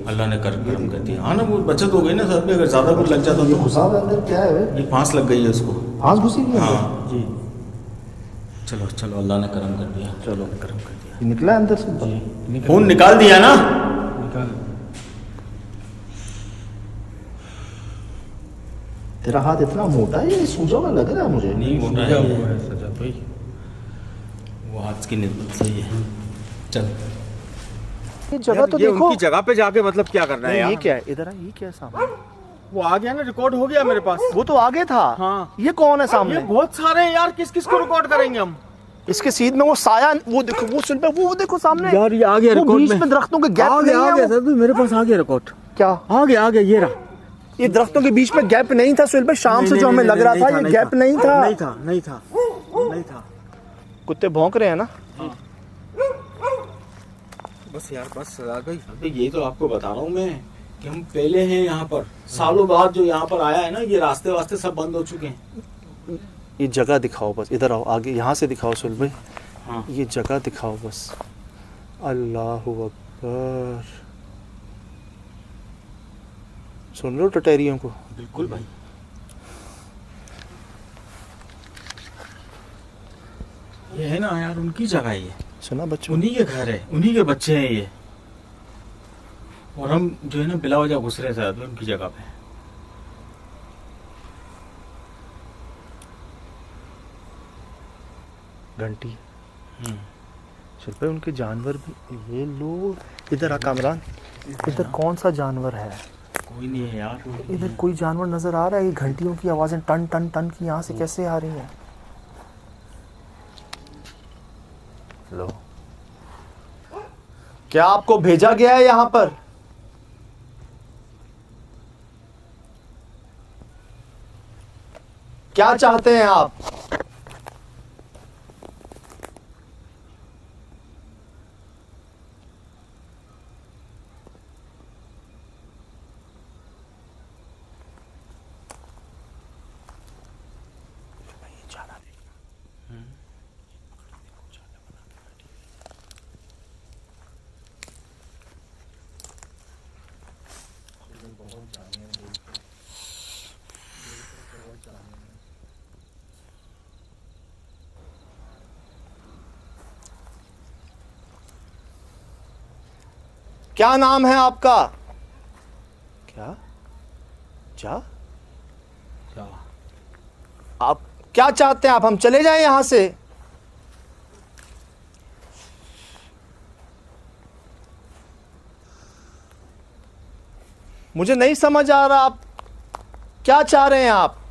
अल्लाह ने करम कर दिया। हाँ ना, वो बचत हो गई ना सर, अगर ज्यादा कुछ लग जाता तो घुसा हुआ अंदर क्या है? ये फांस लग गई है उसको। फांस घुसी हुई है हाँ अंदर? जी, चलो चलो, अल्लाह ने करम कर दिया, चलो करम कर दिया। ये निकला अंदर से? खून निकाल दिया ना। निकाल। तेरा हाथ इतना मोटा है, ये सूजा हुआ लग रहा है मुझे। नहीं मोटा क्या है, हुआ है सजाद भाई? वो हाथ की निस्बत सही है। चल ये जगह तो देखो, उनकी जगह पे जाके मतलब क्या करना है नहीं, यार? ये क्या है? इधर आ, ये क्या है सामने? वो आ गया ना, रिकॉर्ड हो गया मेरे पास। वो तो आगे था। हाँ। ये कौन है ये सामने? बहुत सारे हैं यार, किस किस को रिकॉर्ड करेंगे हम? इसके सीध में वो साया, वो देखो, वो सुन पे, वो देखो सामने यार ये आ गया वो रिकॉर्ड बीच में। में दरख्तों के गैप आ नहीं गया है वो। सर, मेरे पास आ गया रिकॉर्ड। क्या आ गया ये रहा। ये दरख्तों के बीच में गैप नहीं था सुहेल भाई? शाम से जो हमें लग रहा था ये गैप नहीं था। नहीं था, नहीं था, नहीं था। कुत्ते भौंक रहे हैं ना? बस यार बस आ गई। ये तो आपको बता रहा हूँ मैं कि हम पहले हैं यहाँ पर, सालों बाद जो यहाँ पर आया है ना, ये रास्ते वास्ते सब बंद हो चुके हैं। ये जगह दिखाओ बस, इधर आओ आगे, यहाँ से दिखाओ सुहेल भाई। हाँ ये जगह दिखाओ बस। अल्लाह अकबर, सुन रहे हो टटेरियों को? बिल्कुल भाई। ये है ना यार, उनकी जगह है ये, सुना बच्चों? उन्हीं के घर है, उन्हीं के बच्चे हैं ये, और हम जो है ना बिला वजह घुस रहे थे उनकी जगह पे। घंटी चल पे, उनके जानवर भी। ये लो इधर आ कामरान, इधर कौन सा जानवर है? कोई नहीं है यार। इधर कोई जानवर नजर आ रहा है? ये घंटियों की आवाजें टन टन टन की यहाँ से कैसे आ रही हैं? लो, क्या आपको भेजा गया है यहाँ पर? क्या चाहते हैं आप? क्या नाम है आपका? क्या क्या क्या? आप क्या चाहते हैं? आप हम चले जाएं यहां से? मुझे नहीं समझ आ रहा, आप क्या चाह रहे हैं? आप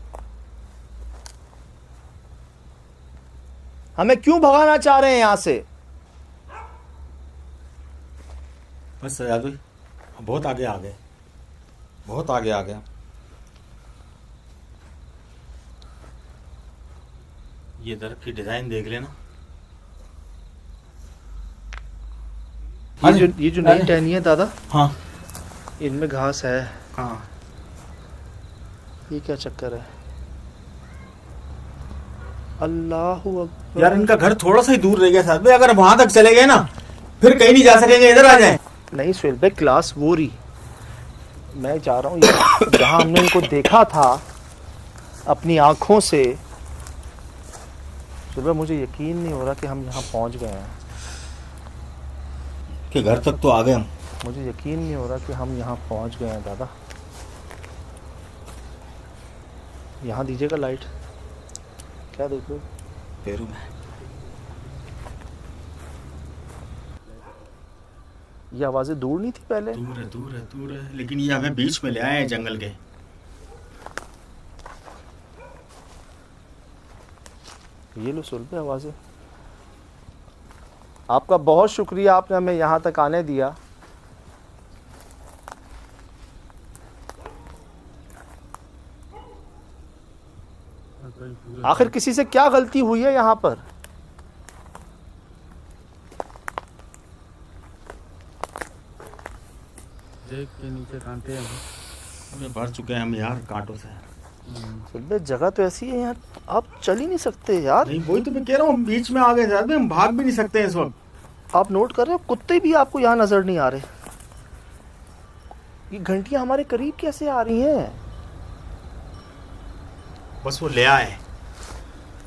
हमें क्यों भगाना चाह रहे हैं यहां से? बस सजाद भाई, बहुत आगे आ गए, बहुत आगे आ गया। ये दरख्त की डिजाइन देख लेना। ये जो नई टहनी है दादा, हाँ इनमें घास है। हाँ, ये क्या चक्कर है? अल्लाह अकबर। यार इनका घर थोड़ा सा ही दूर रह गया साहब भाई, अगर वहां तक चले गए ना फिर कहीं नहीं जा सकेंगे, इधर आ जाएं। नहीं सुहेल भाई, क्लास वो रही, मैं जा रहा हूँ जहाँ हमने इनको देखा था अपनी आंखों से। सुहेल भाई, मुझे यकीन नहीं हो रहा कि हम यहाँ पहुँच गए हैं। कि घर तक तो आ गए हम। मुझे यकीन नहीं हो रहा कि हम यहाँ पहुँच गए हैं दादा। यहाँ दीजिएगा लाइट। क्या देख रहे हो? पेरू में ये आवाज़ें दूर नहीं थी पहले? दूर है, दूर है, दूर है, लेकिन ये हमें बीच में ले आए हैं जंगल के। ये लो सुन पे आवाज़ें। आपका बहुत शुक्रिया, आपने हमें यहाँ तक आने दिया। आखिर किसी से क्या गलती हुई है यहाँ पर? देख के नीचे कांटे हैं। हमें भर चुके हैं हम यार कांटों से। सुन जगह तो ऐसी है यार, आप चल ही नहीं सकते यार। नहीं, वही तो मैं कह रहा हूँ, हम बीच में आ गए साहब, हम भाग भी नहीं सकते इस वक्त। आप नोट कर रहे हो, कुत्ते भी आपको यहाँ नजर नहीं आ रहे। ये घंटियां हमारे करीब कैसे आ रही हैं? बस वो ले आए,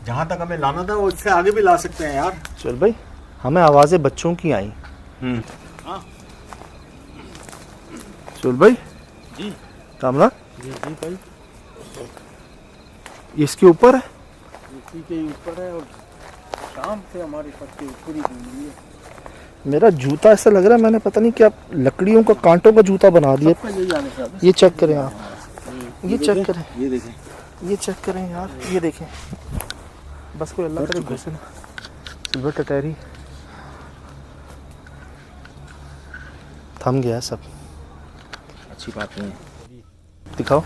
जहाँ तक हमें लाना था वो इससे आगे भी ला सकते हैं यार। चल भाई, हमें आवाजें बच्चों की आई। हाँ चल भाई जी, कामरा जी जी भाई, इसके ऊपर है। इसी के ऊपर है और शाम से हमारी पत्ती पूरी घूम है। मेरा जूता ऐसा लग रहा है मैंने पता नहीं क्या लकड़ियों का कांटों का जूता बना दिया। यही आने से ये चेक करें आप, ये चेक करें, ये देखें, ये चेक करें यार, ये देखें। बस कोई अल्लाह करे घुसे ना। सिल्वर टटहरी थम गया सब। अच्छी बात नहीं है। दिखाओ।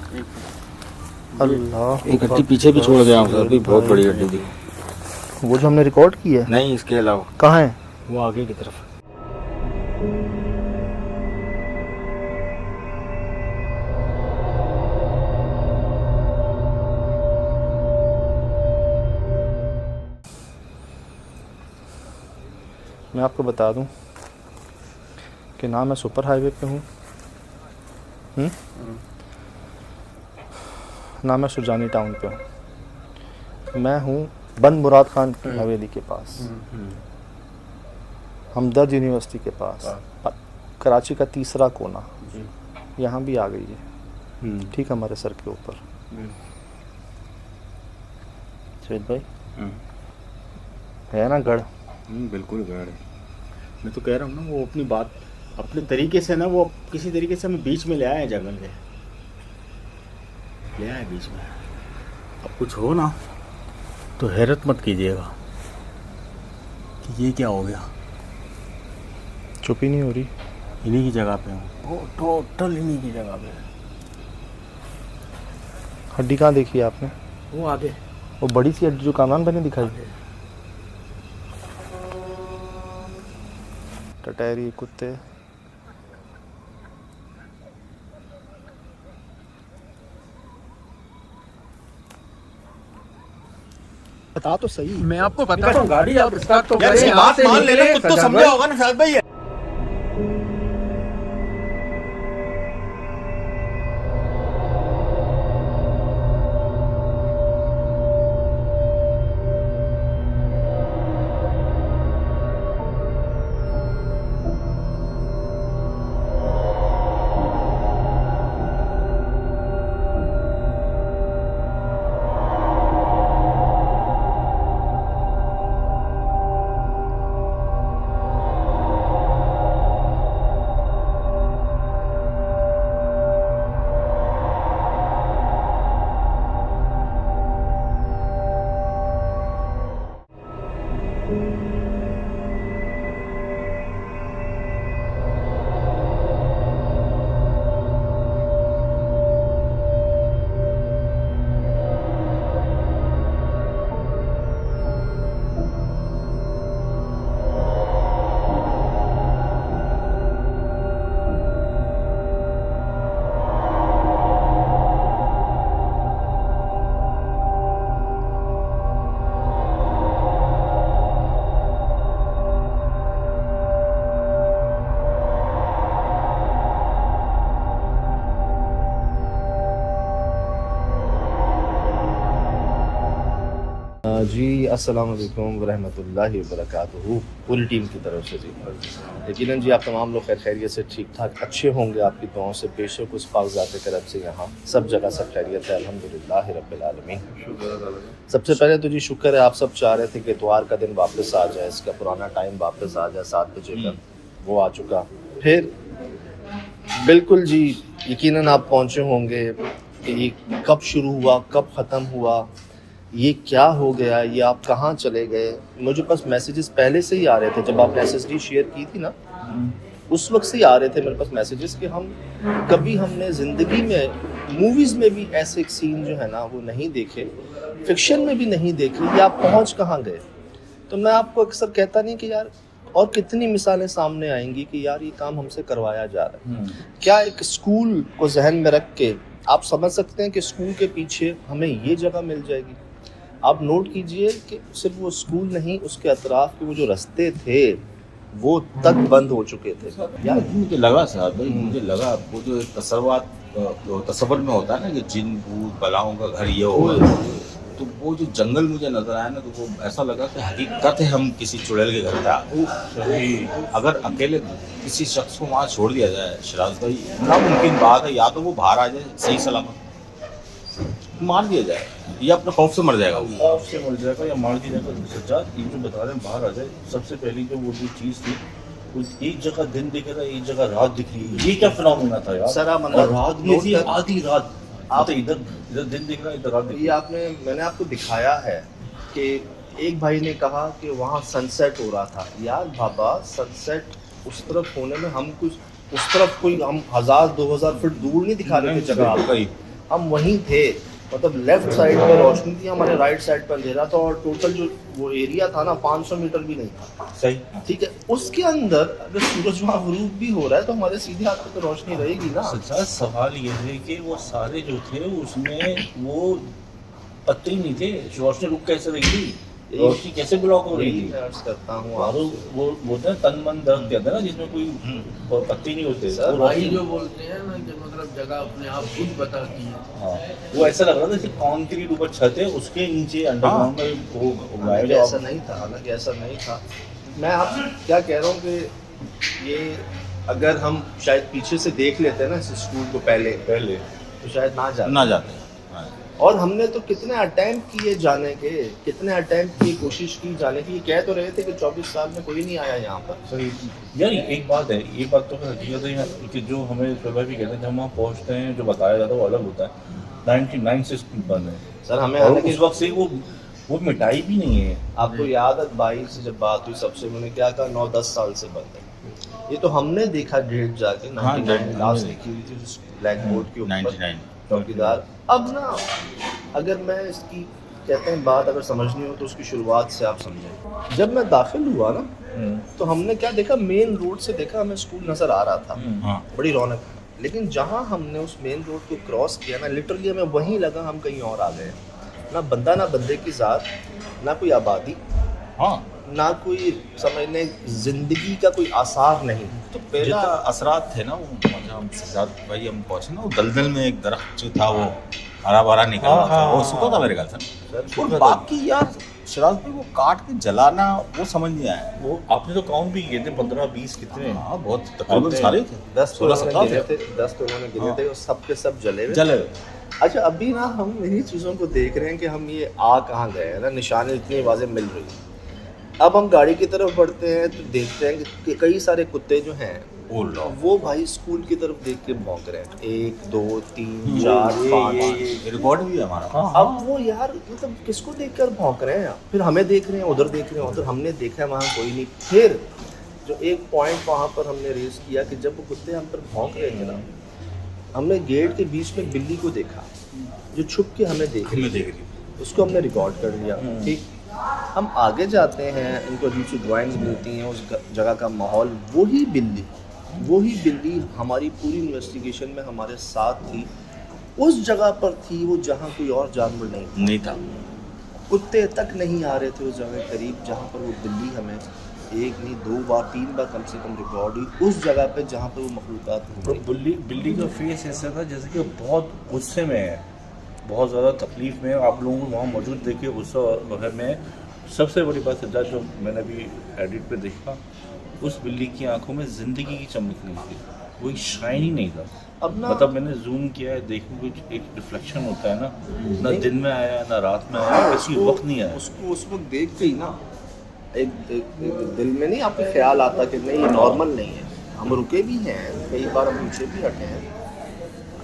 अल्लाह, एक हड्डी पीछे भी छोड़ गया हूँ, अभी बहुत बड़ी हड्डी थी। वो जो हमने रिकॉर्ड की है? नहीं, इसके अलावा कहाँ है? वो आगे की तरफ। मैं आपको बता दूं कि ना मैं सुपर हाईवे पे हूँ, ना मैं सुजानी टाउन पे हूँ। मैं हूँ बंद मुराद खान की हवेली के पास, हमदर्द यूनिवर्सिटी के पास, कराची का तीसरा कोना, यहाँ भी आ गई है, ठीक हमारे सर के ऊपर। शहीद भाई है ना गढ़? बिल्कुल गढ़ है। मैं तो कह रहा हूँ ना, वो अपनी बात अपने तरीके से ना, वो किसी तरीके से हमें बीच में ले आए, जंगल के ले आए बीच में। अब कुछ हो ना तो हैरत मत कीजिएगा कि ये क्या हो गया। चुप ही नहीं हो रही। इन्हीं की जगह पे हूँ, वो टोटल इन्हीं की जगह पे। हड्डी कहाँ देखी है आपने? वो आगे, वो बड़ी सी हड्डी जो कामरान भाई ने दिखाई। टटहरी कुत्ते। बता तो सही। मैं आपको बता रहा हूँ, गाड़ी आप स्टार्ट तो यार करें, इसकी यहाँ बात से मान ले, निकले, कुछ तो सजा समझा भाई। होगा ना शायद भाई। जी अस्सलाम वालेकुम वरहमतुल्लाहि वबरकातुहू। पूरी टीम की तरफ से जी यकीनन जी आप तमाम लोग खैर खैरियत से ठीक ठाक अच्छे होंगे। आपकी दुआओं से बेशक उस पाक-ज़ात की तरफ से यहाँ सब जगह सब खैरियत है, अल्हम्दुलिल्लाह रब्बिल आलमीन। सबसे पहले तो जी शुक्र है, आप सब चाह रहे थे कि इतवार का दिन वापस आ जाए, इसका पुराना टाइम वापस आ जाए 7 बजे का, वो आ चुका। फिर बिल्कुल जी यकीनन आप पहुँचे होंगे कि ये कब शुरू हुआ, कब ख़त्म हुआ, ये क्या हो गया, ये आप कहाँ चले गए। मुझे पास मैसेजेस पहले से ही आ रहे थे, जब आपने SSD शेयर की थी ना, उस वक्त से ही आ रहे थे मेरे पास मैसेजेस कि हम कभी हमने ज़िंदगी में मूवीज़ में भी ऐसे एक सीन जो है ना वो नहीं देखे, फिक्शन में भी नहीं देखे, ये आप पहुँच कहाँ गए। तो मैं आपको अक्सर कहता नहीं कि यार और कितनी मिसालें सामने आएंगी कि यार ये काम हमसे करवाया जा रहा है। क्या एक स्कूल को जहन में रख के आप समझ सकते हैं कि स्कूल के पीछे हमें ये जगह मिल जाएगी। आप नोट कीजिए कि सिर्फ वो स्कूल नहीं, उसके अतराफ के वो जो रास्ते थे वो तक बंद हो चुके थे। यार मुझे लगा साहब भाई, मुझे लगा वो जो तसव्वुर में होता है ना कि जिन भूत बलाओं का घर ये होगा, तो वो जो जंगल मुझे नजर आया ना, तो वो ऐसा लगा कि हकीकत है हम किसी चुड़ैल के घर पे आ गए। अगर अकेले किसी शख्स को वहाँ छोड़ दिया जाए शराज भाई, नामुमकिन बात है, या तो वो बाहर आ जाए सही सलामत, मार दिया जाए, या अपने खौफ से मर जाएगा, वो खौफ से मर जाएगा या मार दिया जाएगा। सज्जाद ये जो बता रहे हैं बाहर आ जाए, सबसे पहली जो वो जो चीज़ थी, वो एक जगह दिन दिख रहा है, एक जगह रात दिख रही है। ये क्या फिनोमेना था यार? सर आप और रात भी थी, नोट कर- आधी रात। आप तो इधर इधर दिन दिख रहा है, इधर रात दिख ये रहा आपने मैंने आपको दिखाया है कि एक भाई ने कहा कि वहाँ सनसेट हो रहा था। यार बाबा सनसेट उस तरफ होने में हम कुछ उस तरफ कोई हम 1000-2000 फीट दूर नहीं दिखा रहे थे जगह आपको, हम वहीं थे। मतलब लेफ्ट साइड पर रोशनी थी, हमारे राइट साइड पर अंधेरा था, और टोटल जो वो एरिया था ना 500 मीटर भी नहीं था। सही। ठीक है, उसके अंदर अगर सूरज वहाँ गुरूब भी हो रहा है तो हमारे सीधे हाथ पे तो रोशनी रहेगी ना। सज्जाद सवाल ये है कि वो सारे जो थे उसमें वो पत्ते ही नहीं थे, रोशनी रुक कैसे रही थी? रोशनी कैसे ब्लॉक हो रही यही थी? मैं अर्ज करता हूँ और आपसे। वो बोलते हैं तन मन दर्द कहते हैं ना, जिसमें कोई पत्ती नहीं होते। सर, वो भाई जो बोलते हैं ना कि मतलब जगह अपने आप खुद बताती है। हाँ, वो ऐसा लग रहा था जैसे कंक्रीट ऊपर छत है, उसके नीचे अंडरग्राउंड में वो हालांकि ऐसा नहीं था, हालांकि ऐसा नहीं था। मैं आपसे क्या कह रहा हूँ कि ये अगर हम शायद पीछे से देख लेते ना इस स्कूल को पहले तो शायद ना जाते। ना जाते। हाँ। और हमने तो कितने अटेम्प्ट किए जाने के, कितने अटेम्प्ट की कोशिश की जाने की। ये कह तो रहे थे कि 24 साल में कोई नहीं आया यहाँ पर। सही यार, एक बात है, ये बात तो हकीकत है कि जो हमें सुबह भी कहते हैं, जब हम वहाँ पहुँचते हैं जो बताया जाता है वो अलग होता है। 99 से स्कूल बंद है सर हमें और हालांकि उस वक्त से वो मिटाई भी नहीं है। आपको याद है भाई से जब बात हुई सबसे, मैंने क्या कहा 9-10 साल से बंद है। ये तो हमने देखा गेट जाके 99 लास्ट लिखी हुई थी उस ब्लैक बोर्ड के ऊपर 99 चौकीदार। अब ना अगर मैं इसकी कहते हैं बात अगर समझनी हो तो उसकी शुरुआत से आप समझें। जब मैं दाखिल हुआ ना तो हमने क्या देखा, मेन रोड से देखा हमें स्कूल नज़र आ रहा था, हाँ। बड़ी रौनक। लेकिन जहाँ हमने उस मेन रोड को क्रॉस किया ना, लिटरली हमें वहीं लगा हम कहीं और आ गए। ना बंदा ना बंदे की ज़ात, ना कोई आबादी, हाँ, ना कोई समझने जिंदगी का कोई आसार नहीं। तो पहला असरात थे ना वो, जब हम सिद्धार्थ भाई हम पहुंचे ना, वो दलदल में एक दरख्त जो था वो हरा भरा निकल रहा था, वो सूखा था मेरे ख्याल से। और बाकी यार शराज भाई वो काट के जलाना वो समझ नहीं आया। वो आपने तो काउंट भी किए थे 15-20 कितने हैं? हाँ बहुत तकरीबन सारे थे, 10 तो 16-17 उन्होंने गिने थे। थे, 10 तो उन्होंने गिने हाँ। थे और सब के सब जले हुए। जले अच्छा अभी ना हम इन्हीं चीज़ों को देख रहे हैं कि हम ये आ कहाँ गए हैं ना, निशानें इतनी वाज़ेह मिल रही हैं। अब हम गाड़ी की तरफ बढ़ते हैं तो देखते हैं कि कई सारे कुत्ते जो हैं वो भाई स्कूल की तरफ देख के भौंक रहे हैं। 1 2 3 4 5 रिकॉर्ड भी है हमारा। अब वो यार मतलब किसको देखकर भौंक रहे हैं? फिर हमें देख रहे हैं, उधर देख रहे हैं, उधर हमने देखा है वहाँ कोई नहीं। फिर जो एक पॉइंट वहाँ पर हमने रेस किया कि जब वो कुत्ते हम पर भौंक रहे थे ना, हमने गेट के बीच में बिल्ली को देखा जो छुप के हमें देख रही थी। उसको हमने रिकॉर्ड कर लिया। ठीक, हम आगे जाते हैं, इनको अजीब सी ड्राइंग्स मिलती हैं उस जगह का माहौल। वही बिल्ली हमारी पूरी इन्वेस्टिगेशन में हमारे साथ थी, उस जगह पर थी वो जहाँ कोई और जानवर नहीं था। कुत्ते तक नहीं आ रहे थे उस जगह करीब जहाँ पर वो बिल्ली हमें 1 नहीं 2 बार 3 बार कम से कम रिकॉर्ड हुई, उस जगह पे जहाँ पर वो मखलूक़ात तो बिल्ली का फेस ऐसा था जैसे कि बहुत गुस्से में है, बहुत ज़्यादा तकलीफ में है। आप लोगों को वहाँ मौजूद देखिए गुस्सा वगैरह में। सबसे बड़ी बात सिद्धार्थ जो मैंने अभी एडिट पे देखा, उस बिल्ली की आंखों में ज़िंदगी की चमक नहीं थी, कोई शाइन ही नहीं था। अब ना मतलब मैंने जूम किया है, देखो कुछ एक रिफ्लेक्शन होता है ना दिन में आया ना रात में आया, किसी वक्त नहीं आया। उसको उस वक्त देख के ही ना एक दिल में नहीं आपके ख्याल आता कि नहीं ये नॉर्मल नहीं है। हम रुके भी हैं, कई बार हम पीछे भी हटे हैं।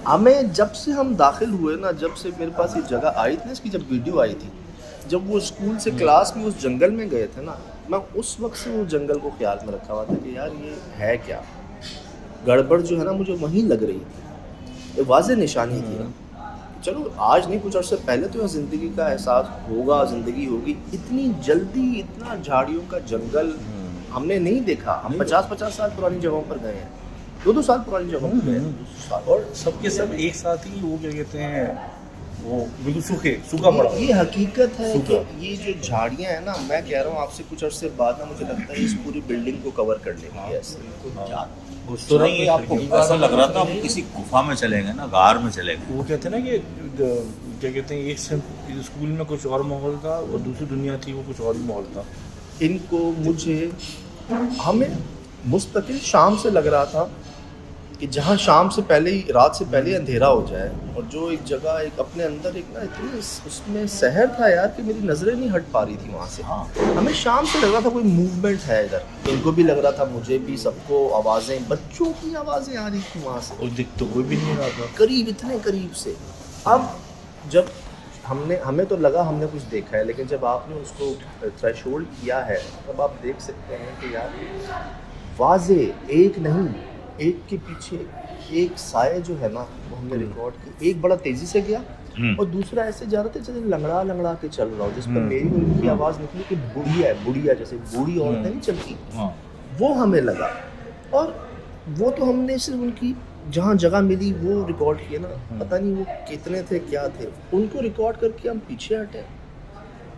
हमें जब से हम दाखिल हुए ना, जब से मेरे पास ये जगह आई थी ना, इसकी जब वीडियो आई थी, जब वो स्कूल से क्लास में उस जंगल में गए थे ना, मैं उस वक्त से वो जंगल को ख्याल में रखा हुआ था कि यार ये है क्या गड़बड़ जो है ना, मुझे वहीं लग रही थी। ये वाज़ेह निशानी थी ना। चलो आज नहीं, कुछ अर्से पहले तो ज़िंदगी का एहसास होगा, ज़िंदगी होगी। इतनी जल्दी इतना झाड़ियों का जंगल हमने नहीं देखा। हम 50-50 साल पुरानी जगहों पर गए हैं, 2-2 साल पुरानी जगहों पर गए हैं। और सबके सब एक साथ ही वो क्या कहते हैं, वो बिल्कुल सूखा पड़ा। ये हकीकत है कि ये जो झाड़ियाँ हैं ना, मैं कह रहा हूँ आपसे कुछ अर्से बाद ना मुझे लगता है इस पूरी बिल्डिंग को कवर कर लेंगी ऐसे। तो नहीं, आपको ऐसा लग रहा था हम किसी गुफा में चले गए ना, गार में चले गए। वो कहते हैं ना कि क्या कहते हैं, एक स्कूल में कुछ और माहौल था और दूसरी दुनिया थी वो कुछ और भी माहौल था। इनको मुझे हमें मुस्तकिल शाम से लग रहा था कि जहाँ शाम से पहले ही, रात से पहले अंधेरा हो जाए, और जो एक जगह एक अपने अंदर एक ना इतनी उसमें शहर था यार कि मेरी नज़रें नहीं हट पा रही थी वहाँ से। हमें शाम से लग रहा था कोई मूवमेंट है इधर, इनको भी लग रहा था, मुझे भी, सबको आवाज़ें, बच्चों की आवाज़ें आ रही थी वहाँ से, और दिख तो कोई भी नहीं रहा था करीब, इतने करीब से। अब जब हमें तो लगा हमने कुछ देखा है, लेकिन जब आपने उसको थ्रेशोल्ड किया है तब आप देख सकते हैं कि यार वाज़ेह एक नहीं, एक के पीछे एक साये जो है ना वो हमने रिकॉर्ड की। एक बड़ा तेज़ी से गया और दूसरा ऐसे जा रहा था जैसे लंगड़ा के चल रहा हो, जिस पर मेरी उनकी आवाज़ निकली कि बुढ़िया जैसे बूढ़ी औरतें नहीं चलती, वो हमें लगा। और वो तो हमने सिर्फ उनकी जहाँ जगह मिली वो रिकॉर्ड किए ना, पता नहीं वो कितने थे क्या थे, उनको रिकॉर्ड करके हम पीछे हटे।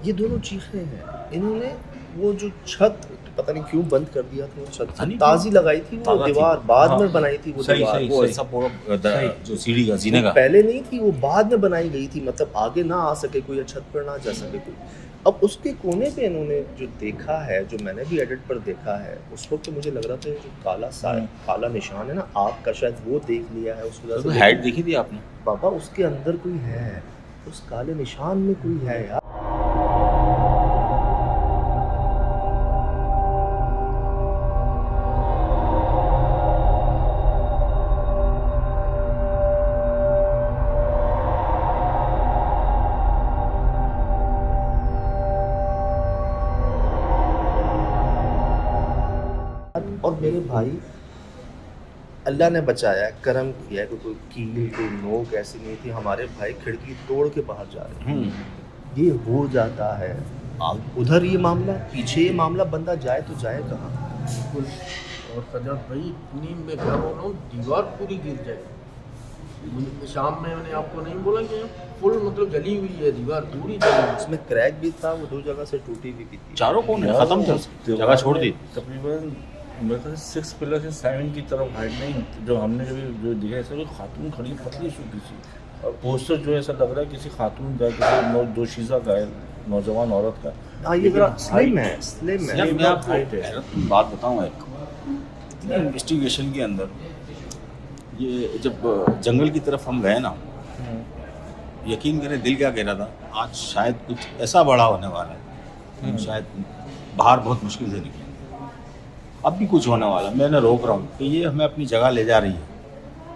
ये दोनों चीखें हैं। इन्होंने वो जो छत पता नहीं क्यों बंद कर दिया था, वो छत हाँ, नहीं, ताज़ी लगाई थी, वो ताज़ा थी। दीवार बाद हाँ, में बनाई थी वो सही, दीवार, सही, वो सही। ऐसा पूरा जो सीढ़ी का जीने वो का पहले नहीं थी, वो बाद में बनाई गई थी, मतलब आगे ना आ सके कोई या छत पर ना जा सके कोई। अब उसके कोने पे इन्होंने जो देखा है, जो मैंने भी एडिट पर देखा है, उस वक्त तो मुझे लग रहा था जो काला निशान है ना आग का, शायद वो देख लिया है उस वजह तो से। हाइट देखी थी आपने? बाबा उसके अंदर कोई है, उस काले निशान में कोई है यार। और मेरे भाई अल्लाह ने बचाया, करम किया, कोई कील कोई नोक ऐसी नहीं थी। हमारे भाई खिड़की तोड़ के बाहर जा रहे हैं। ये हो जाता है उधर ये मामला, पीछे ये मामला, बंदा जाए तो जाए कहाँ। और सजाद भाई इतनी मैं क्या बोल रहा हूँ, दीवार पूरी गिर जाए। शाम में मैंने आपको नहीं बोला कि फुल मतलब जली हुई है दीवार, पूरी जली हुई। उसमें क्रैक भी था, वो 2 जगह से टूटी भी थी। चारों कौन है? खत्म थे, जगह छोड़ दी। तकरीबन मेरे ख्याल से 6 पिलर से 7 की तरफ हाइट नहीं, जो हमने जो दिखा है सर, खातून खड़ी पतली सूखी सी, और पोस्टर जो ऐसा लग रहा है किसी खातून का, किसी दोशीज़ा का है, नौजवान औरत का। हाँ ये जरा स्लिम है, स्लिम है। यार मैं आपको हैरत बात बताऊँ एक, इतनी इन्वेस्टिगेशन के अंदर ये जब जंगल की तरफ हम गए ना, यकीन करें दिल क्या कह रहा था, आज शायद कुछ ऐसा बड़ा होने वाला है, शायद बाहर बहुत मुश्किल से निकले, अब भी कुछ होने वाला। मैंने रोक रहा हूँ कि ये हमें अपनी जगह ले जा रही है,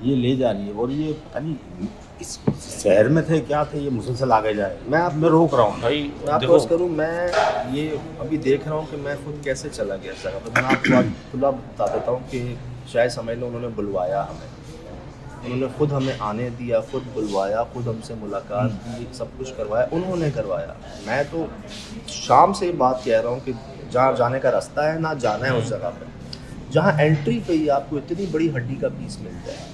ये ले जा रही है, और ये पता नहीं इस शहर में थे क्या थे, ये मुसलसल आगे जाए। मैं रोक रहा हूँ भाई मैं आपको देखो, बस करूँ, मैं ये अभी देख रहा हूँ कि मैं खुद कैसे चला गया इस जगह पर। मैं आपको आज खुला बता देता हूँ कि शायद समझ लो उन्होंने बुलवाया हमें, उन्होंने खुद हमें आने दिया, खुद बुलवाया, खुद हमसे मुलाकात की, सब कुछ करवाया, उन्होंने करवाया। मैं तो शाम से बात कह रहा हूँ कि जहाँ जाने का रास्ता है ना जाना है उस जगह पर, जहाँ एंट्री पे ही आपको इतनी बड़ी हड्डी का पीस मिल जाए।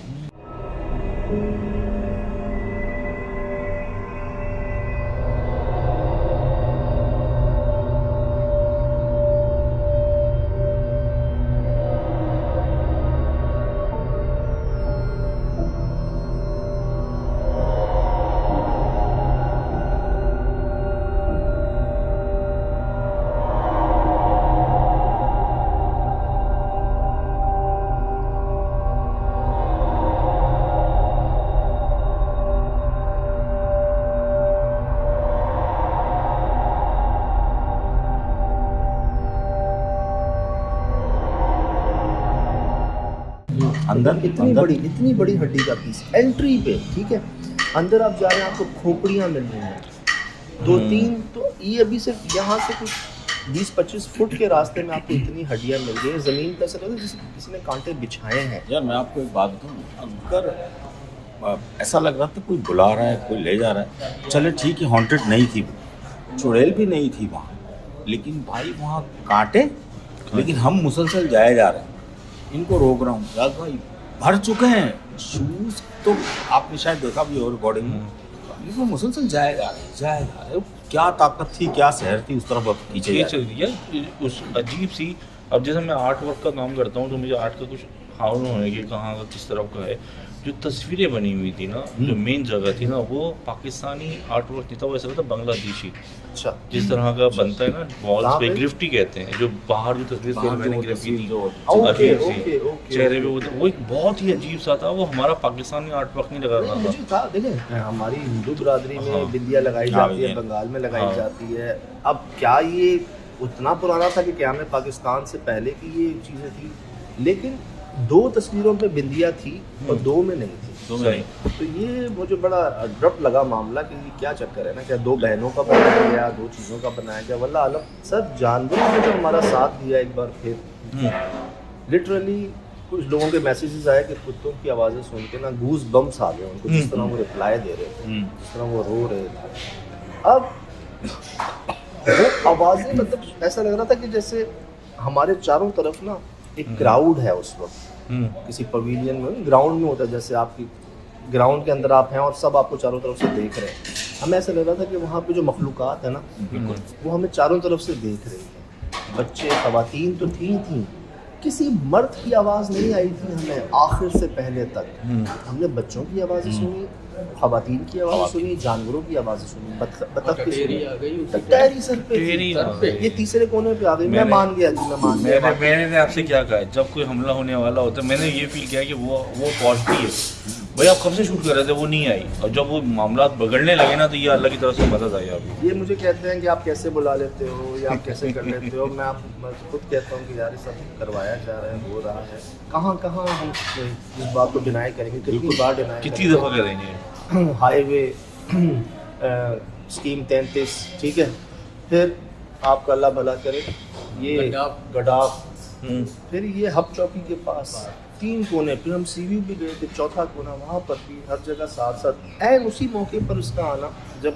अंदर इतनी बड़ी हड्डी का पीस एंट्री पे, ठीक है। अंदर आप जा रहे हैं, आपको खोपड़ियाँ मिल रही हैं 2-3, तो ये अभी सिर्फ यहाँ से कुछ 20-25 फुट के रास्ते में आपको इतनी हड्डियाँ मिल गई हैं। ज़मीन पर ऐसा लग रहा है जैसे किसी ने कांटे बिछाए हैं। यार मैं आपको एक बात बताऊँ, अगर ऐसा लग रहा था कोई बुला रहा है, कोई ले जा रहा है, चले ठीक है, हॉन्टेड नहीं थी, चुड़ैल भी नहीं थी वहाँ, लेकिन भाई वहाँ कांटे, लेकिन हम मुसलसल जाए जा रहे हैं। इनको रोक रहा हूँ, याद भाई भर चुके हैं शूज़, तो आपने शायद देखा भी हो रिकॉर्डिंग में, इनको मुसलसल जाए जा रहे। क्या ताकत थी, क्या शहर थी उस तरफ खींचे जा रहे। यार उस अजीब सी, अब जैसे मैं आर्ट वर्क का काम करता हूँ तो मुझे आर्ट का कुछ हाउल होने की कहाँ का किस तरफ का है, जो तस्वीरें बनी हुई थी ना, जो मेन जगह थी ना, वो पाकिस्तानी आर्ट वर्क नहीं था, वो ऐसा था बांग्लादेशी। अच्छा, जिस तरह का बनता है ना वॉल्स पे, पे? ग्रिफ्टी कहते हैं, जो बाहर जो तस्वीर बाहर मैंने जो ग्रिफ्टी तस्वीर जो ओके अजीब सी ओके ओके चेहरे पे वो एक बहुत ही अजीब सा था, वो हमारा पाकिस्तानी आर्ट वर्क नहीं लगा रहा था। मुझे कहा देखें, हमारी हिंदू बिरादरी में हाँ। बिंदिया लगाई हाँ, जाती है, ये। बंगाल में लगाई हाँ। जाती है। अब क्या ये उतना पुराना था कि क्या में पाकिस्तान से पहले की ये चीज़ें थी, लेकिन 2 तस्वीरों पे बिंदिया थी और 2 में नहीं थी। तो ये मुझे बड़ा अड्रप्ट लगा मामला कि ये क्या चक्कर है ना, क्या 2 बहनों का बनाया गया, 2 चीज़ों का बनाया गया, वल्लाह आलम। सब जानवरों ने जो हमारा साथ दिया एक बार फिर, लिटरली कुछ लोगों के मैसेजेस आए कि कुत्तों की आवाज़ें सुन के ना गूज बम्स आ गए उनको, जिस तरह वो रिप्लाई दे रहे थे, जिस तरह वो रो रहे थे। अब वो आवाज़ें मतलब ऐसा लग रहा था कि जैसे हमारे चारों तरफ ना एक क्राउड है उस वक्त, किसी पवेलियन में, ग्राउंड में होता है, जैसे आपकी ग्राउंड के अंदर आप हैं और सब आपको चारों तरफ से देख रहे हैं। हमें ऐसा लग रहा था कि वहाँ पे जो मखलूक़ात है ना, वो हमें चारों तरफ से देख रही है। बच्चे, ख़वातीन तो थी, किसी मर्द की आवाज़ नहीं आई थी हमें आखिर से पहले तक। हमने बच्चों की आवाज़ें सुनी, ख़वातीन की आवाज़ें सुनी, जानवरों की आवाज़ें सुनी, बतख की सुनी, टटरी सर पे ये तीसरे कोने पे आ गई। मैं मान गया जी, मैं मान गया। मैंने आपसे क्या कहा, जब कोई हमला होने वाला होता है मैंने ये फील किया कि वो पहुंचती है। भाई आप कब से शूट कर रहे थे, वो नहीं आई, और जब वो मामला बिगड़ने लगे ना तो ये अल्लाह की तरफ से मदद आई। अभी ये मुझे कहते हैं कि आप कैसे बुला लेते हो या आप कैसे कर लेते हो। मैं खुद कहता हूँ कि यार ये सब करवाया जा रहा है, हो रहा है। कहाँ हम इस बात को डिनाई करेंगे, कितनी बार डिनाई, कितनी दफ़ा करेंगे। हाईवे स्कीम 33, ठीक है, फिर आपका अल्लाह भला करे ये गडाफ, फिर ये हब चौकी के पास 3 कोने, फिर हम सीवी भी गए थे, चौथा कोना, वहाँ पर भी हर जगह साथ ऐन उसी मौके पर उसका आना, जब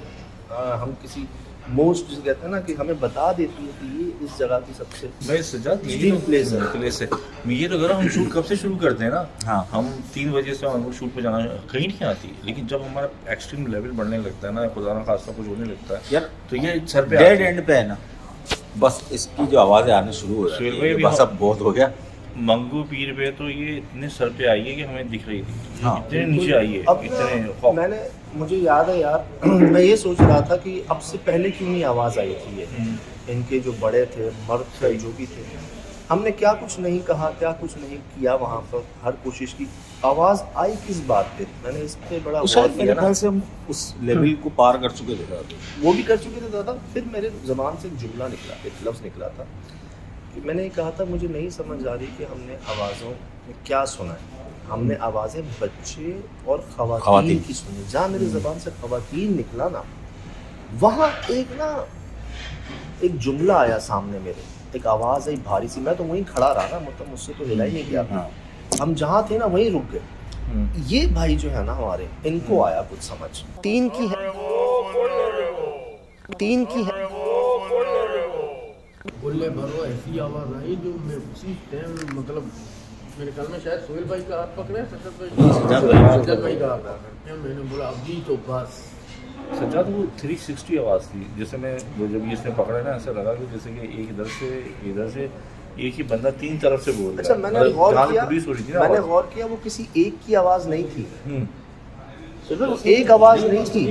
हम किसी मोस्ट जिसे कहते हैं ना कि हमें बता देती है कि ये इस जगह की सबसे मैं सजाद प्लेस है। मैं ये तो कह रहा हूँ, हम शूट कब से शुरू करते हैं ना। हाँ, हम 3 बजे से हम शूट पे जाना कहीं नहीं आती, लेकिन जब हमारा एक्सट्रीम लेवल बढ़ने लगता है ना, खुदा ना खासा कुछ होने लगता है यार, तो ये सर पे डेड एंड पे है ना, बस इसकी जो आवाज़ें आने शुरू हो सुहेल जाती भाई, है, अभी बस अब बहुत हो गया। मंगू पीर पे तो ये इतने सर पे आई है कि हमें दिख रही थी। हाँ। इतने नीचे आई है, अब इतने मुझे याद है यार, मैं ये सोच रहा था कि अब से पहले क्यों नहीं आवाज़ आई थी ये। इनके जो बड़े थे, मर्द थे, जो भी थे, हमने क्या कुछ नहीं कहा, क्या कुछ नहीं किया वहाँ पर, हर कोशिश की। आवाज़ आई किस बात पे, मैंने इस पर बड़ा गौर किया ना। से हम उस लेवल को पार कर चुके थे दादा। वो भी कर चुके थे दादा। फिर मेरे ज़बान से एक जुमला निकला, एक लफ्ज़ निकला था कि मैंने कहा था मुझे नहीं समझ आ रही कि हमने आवाज़ों में क्या सुना है। हमने आवाज़ें बच्चे और ख़वातीन की सुनी। जहाँ मेरी ज़बान से ख़वातीन निकला ना, वहाँ एक जुमला आया सामने मेरे, एक आवाज़ आई भारी सी। मैं तो वहीं खड़ा रहा ना, मतलब मुझसे तो हिला ही नहीं गया था। हम जहाँ थे ना वहीं रुक गए। ये भाई जो है ना हमारे, इनको आया कुछ समझ। 3 की है गुल्ले भरो ऐसी आवाज़ आई जो मैं उसी टाइम, मतलब मेरे ख्याल में शायद सोहेल भाई का हाथ पकड़े, सज्जाद भाई का हाथ पकड़े। मैंने बोला अभी तो बस। सज्जाद, वो 360 आवाज़ थी। जैसे मैं जब इसने पकड़ा ना, ऐसा लगा कि जैसे कि एक इधर से एक ही बंदा 3 तरफ से बोल रहा है। अच्छा, मैंने गौर किया वो किसी एक की आवाज़ नहीं थी। वो एक आवाज़ नहीं थी,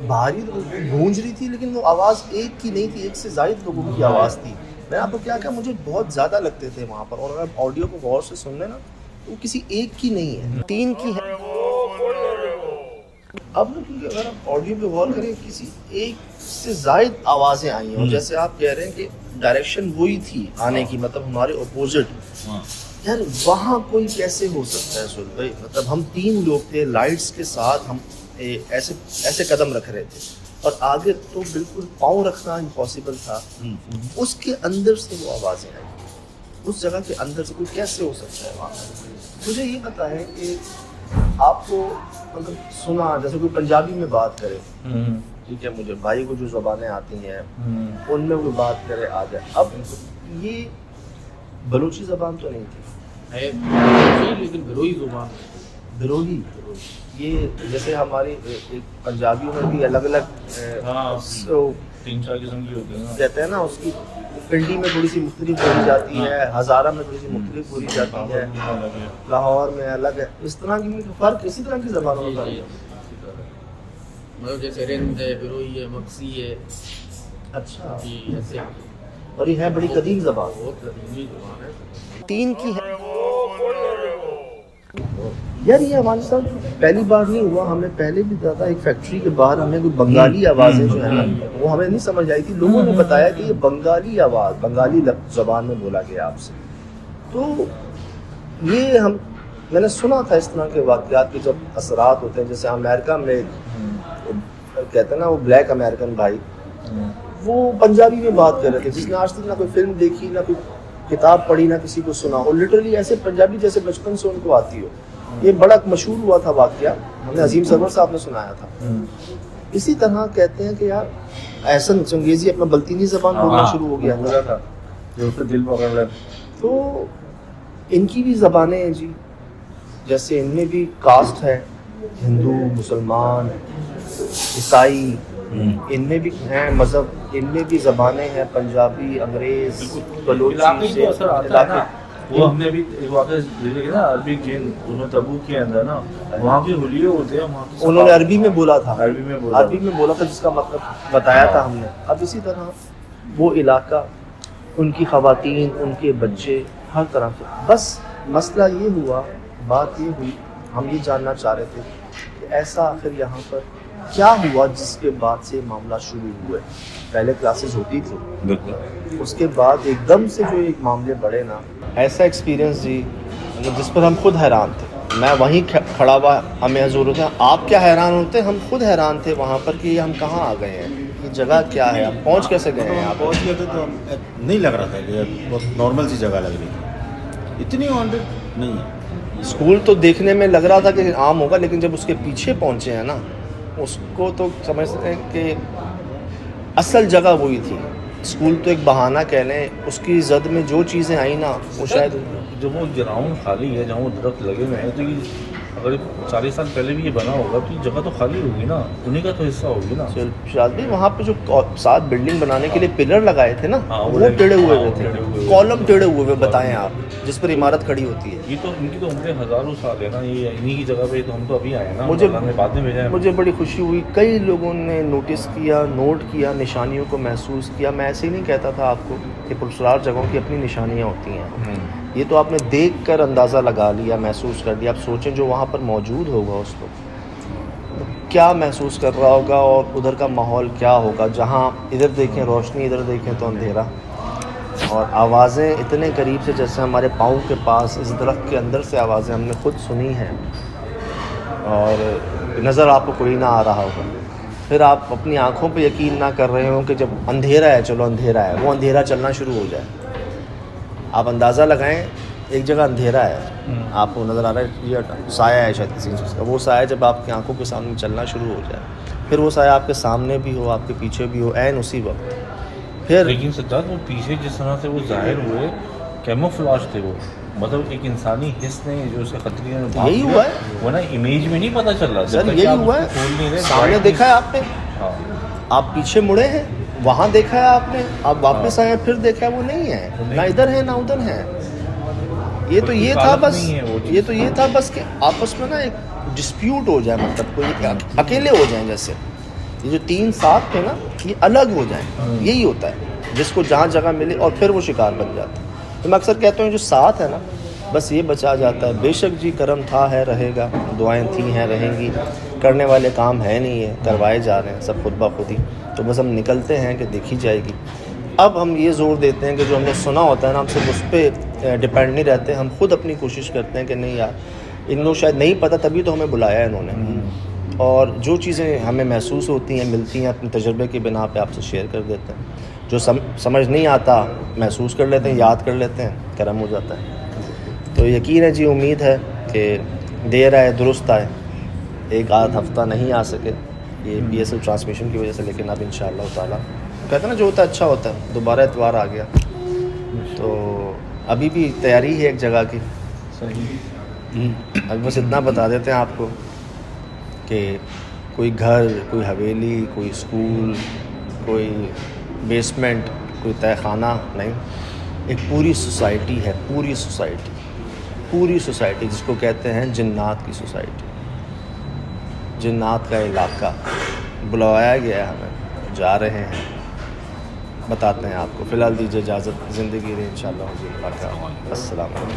भारी गूंज रही थी, लेकिन वो आवाज़ एक की नहीं थी, एक से ज़ायद लोगों की आवाज़ थी। मैं आपको क्या मुझे बहुत ज़्यादा लगते थे वहाँ पर, और अगर ऑडियो को गौर से सुन लेना तो वो किसी एक की नहीं है, 3 की है। अब ना, क्योंकि अगर आप ऑडियो पे गौर करें, किसी एक से ज़ायद आवाज़ें आई हैं, और जैसे आप कह रहे हैं कि डायरेक्शन वही थी आने की, मतलब हमारे अपोजिट। यार वहाँ कोई कैसे हो सकता है सुहेल भाई? मतलब हम 3 लोग थे लाइट्स के साथ, हम ऐसे कदम रख रहे थे, और आगे तो बिल्कुल पाँव रखना इम्पॉसिबल था। उसके अंदर से वो आवाज़ें आई, उस जगह के अंदर से कोई कैसे हो सकता है वहाँ? मुझे ये बताएं कि आपको अगर सुना, जैसे कोई पंजाबी में बात करे, ठीक है, मुझे भाई को जो ज़बानें आती हैं उनमें कोई बात करे आ जाए। अब ये बलूची ज़बान तो नहीं थी, लेकिन बिरोही ज़ुबान, बिरोही। ये जैसे हमारी एक पंजाबियों में भी अलग अलग 3-4 किस्म की होती है ना, कहते हैं ना, उसकी पिंडी में थोड़ी सी मुख्तलिफ बोली जाती है, हज़ारा में थोड़ी सी मुख्तलिफ बोली जाती है, लाहौर में अलग है। इस तरह की फ़र्क, इसी तरह की ज़बानों में फ़र्क है। मतलब जैसे रिंद है, बिरोही है, मक्सी है। अच्छा, ऐसे, और ये है बड़ी कदीम ज़बान, बहुत कदीमी ज़ुबान है। 3 की है। यार ये हमारे साथ पहली बार नहीं हुआ, हमने पहले भी देखा था एक फैक्ट्री के बाहर, हमें कोई बंगाली आवाज़ें जो है ना, वो हमें नहीं समझ आई थी। लोगों ने बताया कि ये बंगाली आवाज़, बंगाली ज़बान में बोला गया आपसे। तो ये मैंने सुना था इस तरह के वाक़यात के जब असरात होते हैं। जैसे अमेरिका में कहते हैं ना, वो ब्लैक अमेरिकन भाई, वो पंजाबी में बात कर रहे थे, जिसने आज तक ना कोई फिल्म देखी, ना कोई किताब पढ़ी, ना किसी को सुना, और लिटरली ऐसे पंजाबी जैसे बचपन से उनको आती हो। ये बड़ा मशहूर हुआ था वाक़या, हमने अजीम सरवर साहब ने सुनाया था। इसी तरह कहते हैं कि यार एहसन चंगेज़ी अपना बल्तीनी ज़बान बोलना शुरू हो गया था, जो उससे दिल पकड़ ले। तो इनकी भी ज़बानें हैं जी, जैसे इनमें भी कास्ट है, हिंदू, मुसलमान, ईसाई, इनमें भी हैं मज़हब, इनमें भी ज़बानें हैं, पंजाबी, अंग्रेज़, इलाके बलोची तो असर आता है ना। इलाके- वो हमने भी एक वाक़या देखे ना, अरबी जिन उन्होंने तबूक के अंदर ना वहाँ के हुलिये होते हैं, वहाँ की उन्होंने अरबी में बोला था, अरबी में बोला अरबी में बोला था, जिसका मतलब बताया था हमने। अब इसी तरह वो इलाका, उनकी ख़वातीन, उनके बच्चे, हर तरह से। बस मसला ये हुआ, बात ये हुई, हम ये जानना चाह रहे थे कि ऐसा आखिर यहाँ पर क्या हुआ जिसके बाद से मामला शुरू हुए। पहले क्लासेस होती थी, उसके बाद एकदम से जो एक मामले बढ़े ना, ऐसा एक्सपीरियंस जी, मतलब जिस पर हम खुद हैरान थे। मैं वहीं खड़ा हुआ, हमें हजूर होते हैं, आप क्या हैरान होते, हम खुद हैरान थे वहाँ पर कि हम कहाँ आ गए हैं, ये जगह क्या है, हम पहुँच कैसे गए हैं यहाँ पर। पहुँच गए थे तो नहीं लग रहा था कि बहुत नॉर्मल सी जगह लग रही थी, इतनी हॉन्टेड नहीं है। स्कूल तो देखने में लग रहा था कि आम होगा, लेकिन जब उसके पीछे पहुँचे हैं ना, उसको तो समझते हैं कि असल जगह वही थी। स्कूल तो एक बहाना कह लें, उसकी जद में जो चीज़ें आई ना, वो शायद जब वो ग्राउंड खाली है, जहाँ वो दरख्त लगे हुए हैं, तो ये अगर 40 साल पहले भी ये बना होगा तो ये जगह तो खाली होगी ना, उन्हीं का तो हिस्सा होगी ना। शायद भी वहाँ पे जो 7 बिल्डिंग बनाने के लिए पिलर लगाए थे ना, हाँ, वो वो टेढ़े हुए हुए टेढ़े हुए थे, हुए। कॉलम टेढ़े हुए हुए, बताएं आप, जिस पर इमारत खड़ी होती है। ये तो इनकी तो उम्र हज़ारों साल है ना, ये इन्हीं की जगह पे तो हम तो अभी आए ना, मुझे- अल्लाह ने बाद में भेजा है। मुझे बड़ी खुशी हुई, कई लोगों ने नोटिस किया, नोट किया, निशानियों को महसूस किया। मैं ऐसे ही नहीं कहता था आपको कि पुरस्कार जगहों की अपनी निशानियाँ होती हैं, ये तो आपने देख कर अंदाज़ा लगा लिया, महसूस कर दिया। आप सोचें जो वहाँ पर मौजूद होगा उसको क्या महसूस कर रहा होगा, और उधर का माहौल क्या होगा, जहाँ इधर देखें रोशनी, इधर देखें तो अंधेरा, और आवाज़ें इतने करीब से, जैसे हमारे पाँव के पास इस दरख्त के अंदर से आवाज़ें हमने खुद सुनी हैं, और नज़र आपको कोई ना आ रहा होगा। फिर आप अपनी आँखों पे यकीन ना कर रहे हो कि जब अंधेरा है, चलो अंधेरा है, वो अंधेरा चलना शुरू हो जाए। आप अंदाज़ा लगाएं, एक जगह अंधेरा है, आपको नज़र आ रहा है ये साया है शायद किसी चीज़ का, वो साया जब आपकी आंखों के सामने चलना शुरू हो जाए, फिर वो साया आपके सामने भी हो, आपके पीछे भी हो, ऐन उसी वक्त फिर। लेकिन सज्जाद वो पीछे जिस तरह से वो जाहिर हुए, कैमोफ्लेज थे वो, मतलब एक इंसानी हिस्स ने जो उसके खतरे में भाग यही गया, हुआ है वो ना इमेज में नहीं पता चल रहा। सर, यही हुआ है, सामने देखा है आपने, हाँ, आप पीछे मुड़े हैं, वहाँ देखा है आपने, आप वापस आए फिर देखा है, वो नहीं है, ना इधर है ना उधर है। ये तो ये था बस, ये तो ये था बस कि आपस में ना एक डिस्प्यूट हो जाए, मतलब कोई अकेले हो जाएं, जैसे ये जो 3 साथ थे ना, ये अलग हो जाएं, यही होता है, जिसको जहाँ जगह मिले और फिर वो शिकार बन जाता है। तो मैं अक्सर कहता हूँ जो साथ है ना, बस ये बचा जाता है। बेशक जी करम था, है, रहेगा, दुआएं थी, हैं, रहेंगी, करने वाले काम है नहीं है, करवाए जा रहे हैं सब खुद ब खुद ही। तो बस हम निकलते हैं कि देखी जाएगी। अब हम ये ज़ोर देते हैं कि जो हमने सुना होता है ना, हम सिर्फ उस पर डिपेंड नहीं रहते, हम खुद अपनी कोशिश करते हैं कि नहीं यार, इन लोग शायद नहीं पता, तभी तो हमें बुलाया इन्होंने, और जो चीज़ें हमें महसूस होती हैं, मिलती हैं, अपने तजर्बे की बिना पे आपसे शेयर कर देते हैं। जो समझ नहीं आता महसूस कर लेते हैं, याद कर लेते हैं, करम हो जाता है। तो यकीन है जी, उम्मीद है कि देर आए दुरुस्त आए, एक आध हफ़्ता नहीं आ सके ये BSL ट्रांसमिशन की वजह से, लेकिन अब इंशाअल्लाह ताला कहते हैं ना जो होता है अच्छा होता है, दोबारा एतवार आ गया, तो अभी भी तैयारी है एक जगह की। अभी बस इतना बता देते हैं आपको कि कोई घर, कोई हवेली, कोई स्कूल, कोई बेसमेंट, कोई तहखाना नहीं, एक पूरी सोसाइटी है, पूरी सोसाइटी जिसको कहते हैं जिन्नात की सोसाइटी, जिन्नात का इलाका। बुलाया गया है हमें, जा रहे हैं, बताते हैं आपको। फ़िलहाल दीजिए इजाज़त, ज़िंदगी रहे इंशाअल्लाह। अस्सलाम वालेकुम।